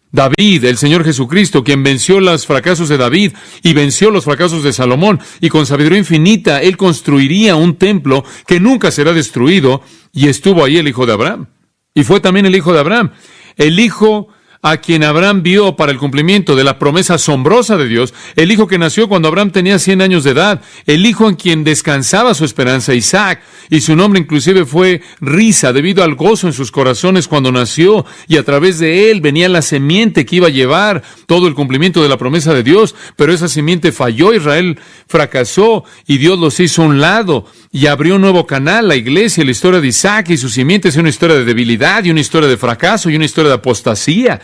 David, el Señor Jesucristo, quien venció los fracasos de David y venció los fracasos de Salomón, y con sabiduría infinita, Él construiría un templo que nunca será destruido, y estuvo ahí el hijo de Abraham. Y fue también el hijo de Abraham, el hijo a quien Abraham vio para el cumplimiento de la promesa asombrosa de Dios, el hijo que nació cuando Abraham tenía 100 años de edad, el hijo en quien descansaba su esperanza, Isaac, y su nombre inclusive fue Risa, debido al gozo en sus corazones cuando nació, y a través de él venía la simiente que iba a llevar todo el cumplimiento de la promesa de Dios, pero esa simiente falló, Israel fracasó, y Dios los hizo a un lado, y abrió un nuevo canal, la iglesia. La historia de Isaac y su simiente es una historia de debilidad, y una historia de fracaso, y una historia de apostasía,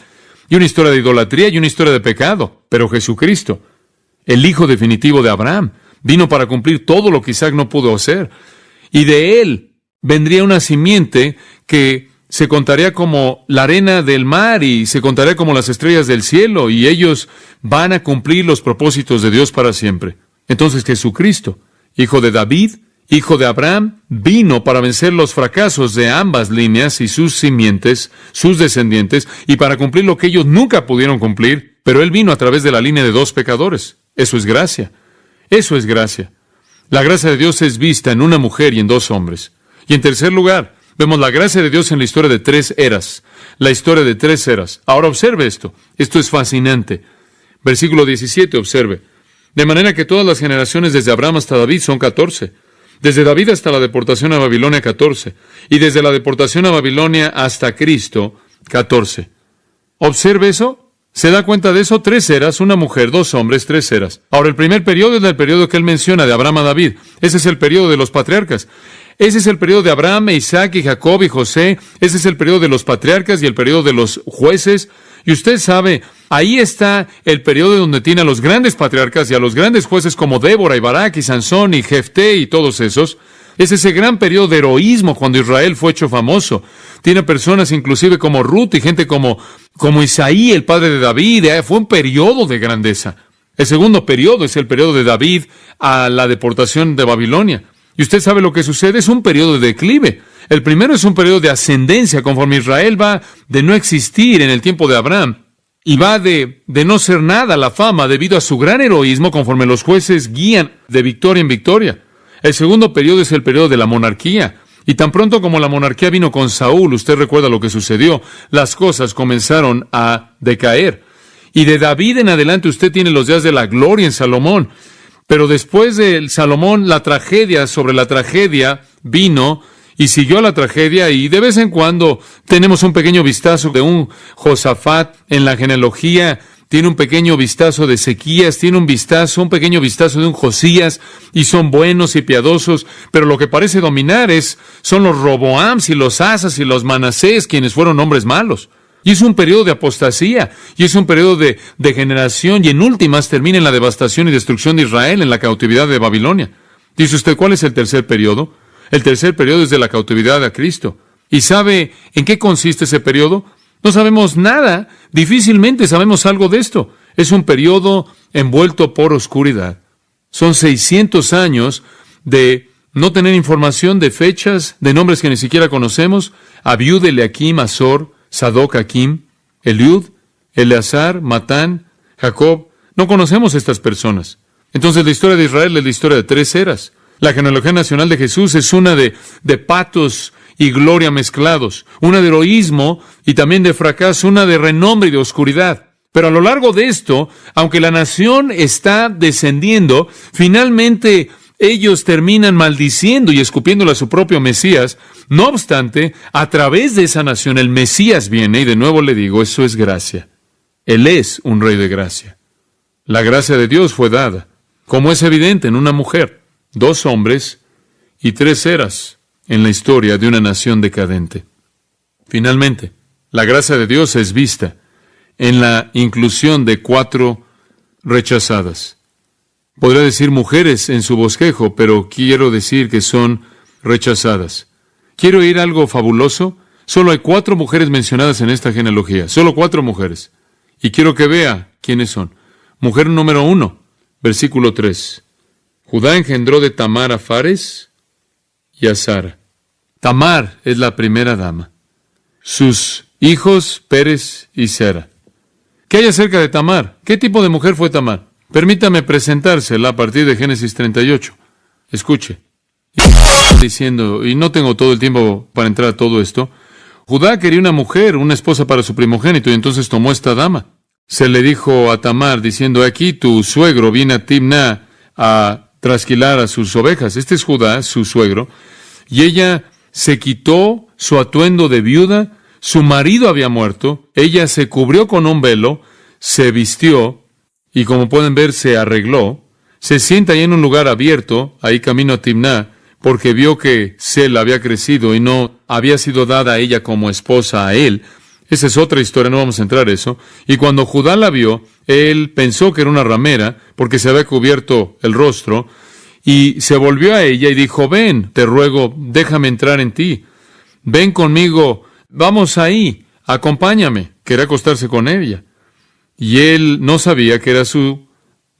y una historia de idolatría, y una historia de pecado. Pero Jesucristo, el hijo definitivo de Abraham, vino para cumplir todo lo que Isaac no pudo hacer. Y de él vendría una simiente que se contaría como la arena del mar y se contaría como las estrellas del cielo, y ellos van a cumplir los propósitos de Dios para siempre. Entonces Jesucristo, hijo de David, hijo de Abraham, vino para vencer los fracasos de ambas líneas y sus simientes, sus descendientes, y para cumplir lo que ellos nunca pudieron cumplir, pero él vino a través de la línea de dos pecadores. Eso es gracia. Eso es gracia. La gracia de Dios es vista en una mujer y en dos hombres. Y en tercer lugar, vemos la gracia de Dios en la historia de tres eras. La historia de tres eras. Ahora observe esto. Esto es fascinante. Versículo 17, observe. De manera que todas las generaciones desde Abraham hasta David son 14. Desde David hasta la deportación a Babilonia, 14. Y desde la deportación a Babilonia hasta Cristo, 14. ¿Observe eso? ¿Se da cuenta de eso? Tres eras, una mujer, dos hombres, tres eras. Ahora, el primer periodo es el periodo que él menciona, de Abraham a David. Ese es el periodo de los patriarcas. Ese es el periodo de Abraham, Isaac y Jacob y José. Ese es el periodo de los patriarcas y el periodo de los jueces. Y usted sabe, ahí está el periodo donde tiene a los grandes patriarcas y a los grandes jueces como Débora y Barak y Sansón y Jefté y todos esos. Es ese gran periodo de heroísmo cuando Israel fue hecho famoso. Tiene personas inclusive como Ruth y gente como Isaí, el padre de David. Fue un periodo de grandeza. El segundo periodo es el periodo de David a la deportación de Babilonia. Y usted sabe lo que sucede, es un periodo de declive. El primero es un periodo de ascendencia, conforme Israel va de no existir en el tiempo de Abraham, y va de no ser nada la fama debido a su gran heroísmo, conforme los jueces guían de victoria en victoria. El segundo periodo es el periodo de la monarquía. Y tan pronto como la monarquía vino con Saúl, usted recuerda lo que sucedió, las cosas comenzaron a decaer. Y de David en adelante usted tiene los días de la gloria en Salomón. Pero después de Salomón, la tragedia sobre la tragedia vino y siguió la tragedia, y de vez en cuando tenemos un pequeño vistazo de un Josafat en la genealogía, tiene un pequeño vistazo de Ezequías, tiene un pequeño vistazo de un Josías, y son buenos y piadosos, pero lo que parece dominar son los Roboams y los Asas y los Manasés, quienes fueron hombres malos. Y es un periodo de apostasía, y es un periodo de degeneración, y en últimas termina en la devastación y destrucción de Israel en la cautividad de Babilonia. Dice usted, ¿cuál es el tercer periodo? El tercer periodo es de la cautividad a Cristo. ¿Y sabe en qué consiste ese periodo? No sabemos nada, difícilmente sabemos algo de esto. Es un periodo envuelto por oscuridad. Son 600 años de no tener información, de fechas, de nombres que ni siquiera conocemos. Abiud, Eliakim, Azor, Sadoc, Akim, Eliud, Eleazar, Matán, Jacob. No conocemos estas personas. Entonces la historia de Israel es la historia de tres eras. La genealogía nacional de Jesús es una de patos y gloria mezclados, una de heroísmo y también de fracaso, una de renombre y de oscuridad. Pero a lo largo de esto, aunque la nación está descendiendo, finalmente ellos terminan maldiciendo y escupiéndole a su propio Mesías. No obstante, a través de esa nación el Mesías viene, y de nuevo le digo, eso es gracia. Él es un rey de gracia. La gracia de Dios fue dada, como es evidente, en una mujer, dos hombres y tres eras en la historia de una nación decadente. Finalmente, la gracia de Dios es vista en la inclusión de cuatro rechazadas. Podría decir mujeres en su bosquejo, pero quiero decir que son rechazadas. ¿Quiero oír algo fabuloso? Solo hay 4 mujeres mencionadas en esta genealogía. Solo 4 mujeres. Y quiero que vea quiénes son. Mujer número 1, versículo 3. Judá engendró de Tamar a Fares y a Sara. Tamar es la primera dama. Sus hijos, Pérez y Sera. ¿Qué hay acerca de Tamar? ¿Qué tipo de mujer fue Tamar? Permítame presentársela a partir de Génesis 38. Escuche. Diciendo, y no tengo todo el tiempo para entrar a todo esto, Judá quería una mujer, una esposa para su primogénito, y entonces tomó esta dama. Se le dijo a Tamar, diciendo, aquí tu suegro viene a Timná a trasquilar a sus ovejas. Este es Judá, su suegro, y ella se quitó su atuendo de viuda, su marido había muerto, ella se cubrió con un velo, se vistió, y como pueden ver, se arregló, se sienta ahí en un lugar abierto, ahí camino a Timná, porque vio que Sela había crecido y no había sido dada a ella como esposa a él. Esa es otra historia, no vamos a entrar en eso. Y cuando Judá la vio, él pensó que era una ramera, porque se había cubierto el rostro, y se volvió a ella y dijo, ven, te ruego, déjame entrar en ti. Ven conmigo, vamos ahí, acompáñame. Quería acostarse con ella. Y él no sabía que era su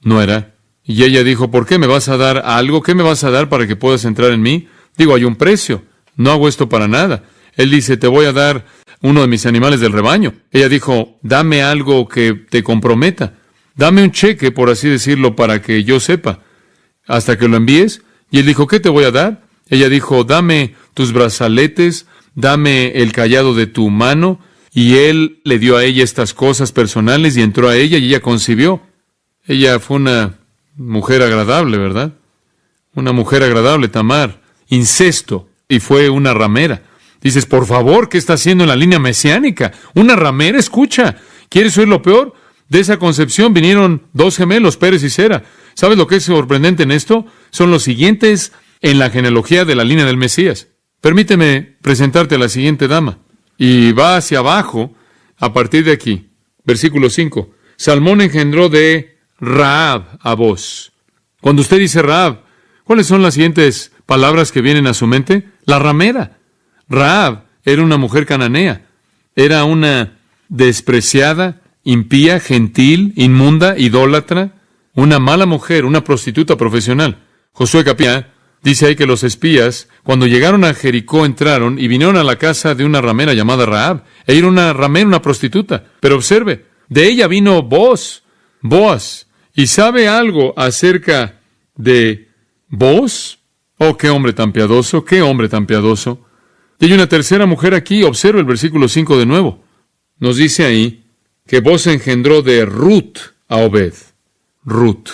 nuera, Y ella dijo, ¿por qué me vas a dar algo? ¿Qué me vas a dar para que puedas entrar en mí? Digo, hay un precio. No hago esto para nada. Él dice, te voy a dar uno de mis animales del rebaño. Ella dijo, dame algo que te comprometa. Dame un cheque, por así decirlo, para que yo sepa, hasta que lo envíes. Y él dijo, ¿qué te voy a dar? Ella dijo, dame tus brazaletes, dame el cayado de tu mano. Y él le dio a ella estas cosas personales y entró a ella y ella concibió. Ella fue una mujer agradable, ¿verdad? Una mujer agradable, Tamar. Incesto. Y fue una ramera. Dices, por favor, ¿qué está haciendo en la línea mesiánica? Una ramera, escucha. ¿Quieres oír lo peor? De esa concepción vinieron dos gemelos, Pérez y Sera. ¿Sabes lo que es sorprendente en esto? Son los siguientes en la genealogía de la línea del Mesías. Permíteme presentarte a la siguiente dama. Y va hacia abajo a partir de aquí. Versículo 5. Salmón engendró de Rahab a Boz. Cuando usted dice Rahab, ¿cuáles son las siguientes palabras que vienen a su mente? La ramera. Rahab era una mujer cananea. Era una despreciada, impía, gentil, inmunda, idólatra, una mala mujer, una prostituta profesional. Josué capítulo dice ahí que los espías, cuando llegaron a Jericó, entraron y vinieron a la casa de una ramera llamada Rahab. Ella era una ramera, una prostituta. Pero observe, de ella vino Boaz. ¿Y sabe algo acerca de Boaz? Oh, qué hombre tan piadoso, qué hombre tan piadoso. Y hay una tercera mujer aquí. Observe el versículo 5 de nuevo. Nos dice ahí que Boaz engendró de Ruth a Obed. Ruth.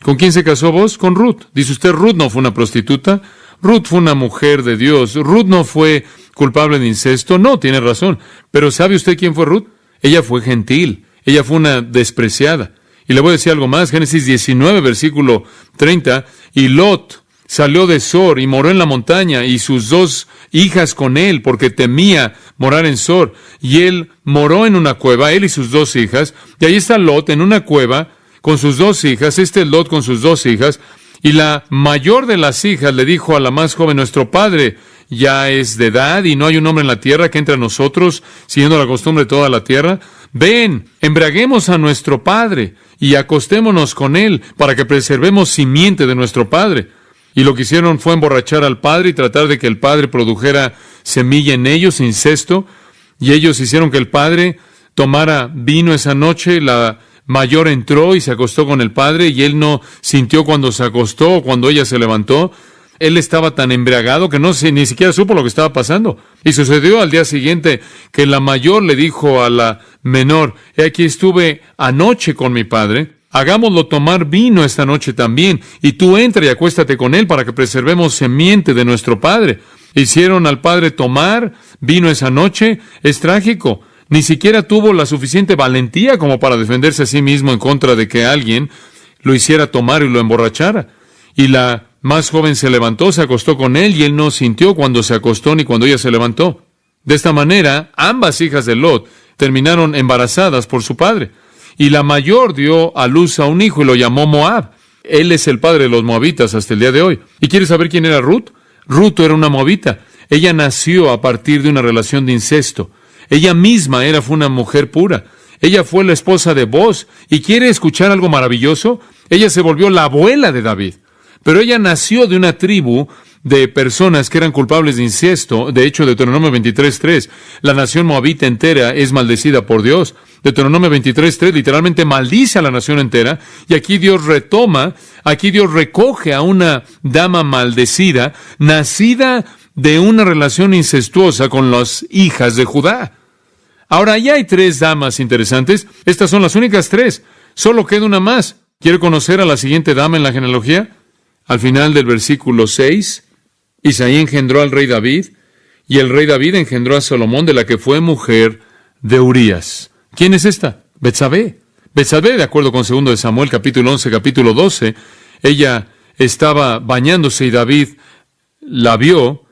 ¿Con quién se casó Boaz? Con Ruth. Dice usted, Ruth no fue una prostituta. Ruth fue una mujer de Dios. Ruth no fue culpable de incesto. No, tiene razón. Pero ¿sabe usted quién fue Ruth? Ella fue gentil. Ella fue una despreciada. Y le voy a decir algo más. Génesis 19, versículo 30. Y Lot salió de Sor y moró en la montaña, y sus dos hijas con él, porque temía morar en Sor. Y él moró en una cueva, él y sus dos hijas. Y ahí está Lot en una cueva con sus dos hijas. Este es Lot con sus dos hijas. Y la mayor de las hijas le dijo a la más joven, nuestro padre ya es de edad y no hay un hombre en la tierra que entre a nosotros, siguiendo la costumbre de toda la tierra. Ven, embriaguemos a nuestro padre y acostémonos con él para que preservemos simiente de nuestro padre. Y lo que hicieron fue emborrachar al padre y tratar de que el padre produjera semilla en ellos, incesto. Y ellos hicieron que el padre tomara vino esa noche. La mayor entró y se acostó con el padre, y él no sintió cuando se acostó o cuando ella se levantó. Él estaba tan embriagado que ni siquiera supo lo que estaba pasando. Y sucedió al día siguiente que la mayor le dijo a la menor, he aquí estuve anoche con mi padre, hagámoslo tomar vino esta noche también, y tú entra y acuéstate con él para que preservemos simiente de nuestro padre. Hicieron al padre tomar vino esa noche. Es trágico. Ni siquiera tuvo la suficiente valentía como para defenderse a sí mismo en contra de que alguien lo hiciera tomar y lo emborrachara. Y la más joven se levantó, se acostó con él, y él no sintió cuando se acostó ni cuando ella se levantó. De esta manera, ambas hijas de Lot terminaron embarazadas por su padre. Y la mayor dio a luz a un hijo y lo llamó Moab. Él es el padre de los moabitas hasta el día de hoy. ¿Y quieres saber quién era Ruth? Ruth era una moabita. Ella nació a partir de una relación de incesto. Ella misma fue una mujer pura. Ella fue la esposa de Boaz. ¿Y quiere escuchar algo maravilloso? Ella se volvió la abuela de David. Pero ella nació de una tribu de personas que eran culpables de incesto. De hecho, Deuteronomio 23:3, la nación moabita entera es maldecida por Dios. Deuteronomio 23:3 literalmente maldice a la nación entera. Y aquí Dios recoge a una dama maldecida, nacida de una relación incestuosa con las hijas de Judá. Ahora, ya hay tres damas interesantes. Estas son las únicas tres. Solo queda una más. ¿Quiere conocer a la siguiente dama en la genealogía? Al final del versículo 6, Isaí engendró al rey David, y el rey David engendró a Salomón, de la que fue mujer de Urías. ¿Quién es esta? Betsabé. Betsabé, de acuerdo con 2 de Samuel, capítulo 11, capítulo 12, ella estaba bañándose y David la vio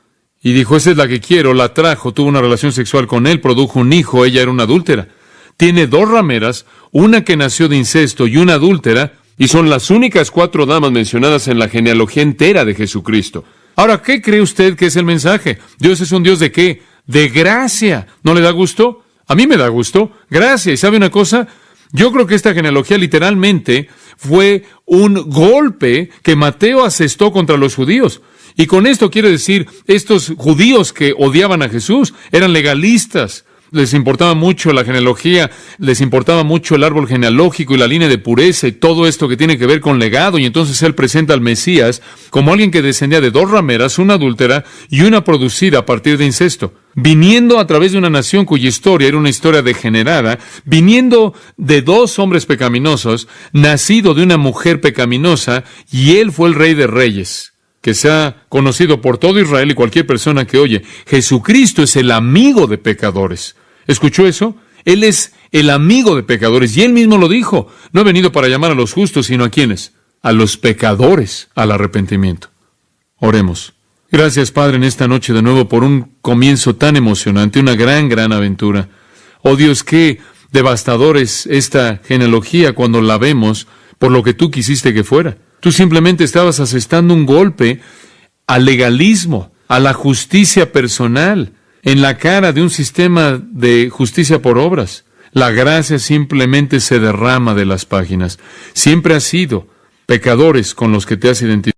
y dijo, esa es la que quiero, la trajo, tuvo una relación sexual con él, produjo un hijo, ella era una adúltera. Tiene dos rameras, una que nació de incesto y una adúltera, y son las únicas 4 damas mencionadas en la genealogía entera de Jesucristo. Ahora, ¿qué cree usted que es el mensaje? Dios es un Dios ¿de qué? De gracia. ¿No le da gusto? A mí me da gusto. Gracia. ¿Y sabe una cosa? Yo creo que esta genealogía literalmente fue un golpe que Mateo asestó contra los judíos. Y con esto quiere decir, estos judíos que odiaban a Jesús eran legalistas. Les importaba mucho la genealogía, les importaba mucho el árbol genealógico y la línea de pureza y todo esto que tiene que ver con legado. Y entonces él presenta al Mesías como alguien que descendía de dos rameras, una adúltera y una producida a partir de incesto, viniendo a través de una nación cuya historia era una historia degenerada, viniendo de dos hombres pecaminosos, nacido de una mujer pecaminosa, y él fue el Rey de Reyes, que sea conocido por todo Israel y cualquier persona que oye. Jesucristo es el amigo de pecadores. ¿Escuchó eso? Él es el amigo de pecadores, y él mismo lo dijo. No he venido para llamar a los justos, sino a ¿quiénes? A los pecadores al arrepentimiento. Oremos. Gracias, Padre, en esta noche de nuevo por un comienzo tan emocionante, una gran aventura. Oh Dios, qué devastador es esta genealogía cuando la vemos por lo que tú quisiste que fuera. Tú simplemente estabas asestando un golpe al legalismo, a la justicia personal, en la cara de un sistema de justicia por obras. La gracia simplemente se derrama de las páginas. Siempre has sido pecadores con los que te has identificado.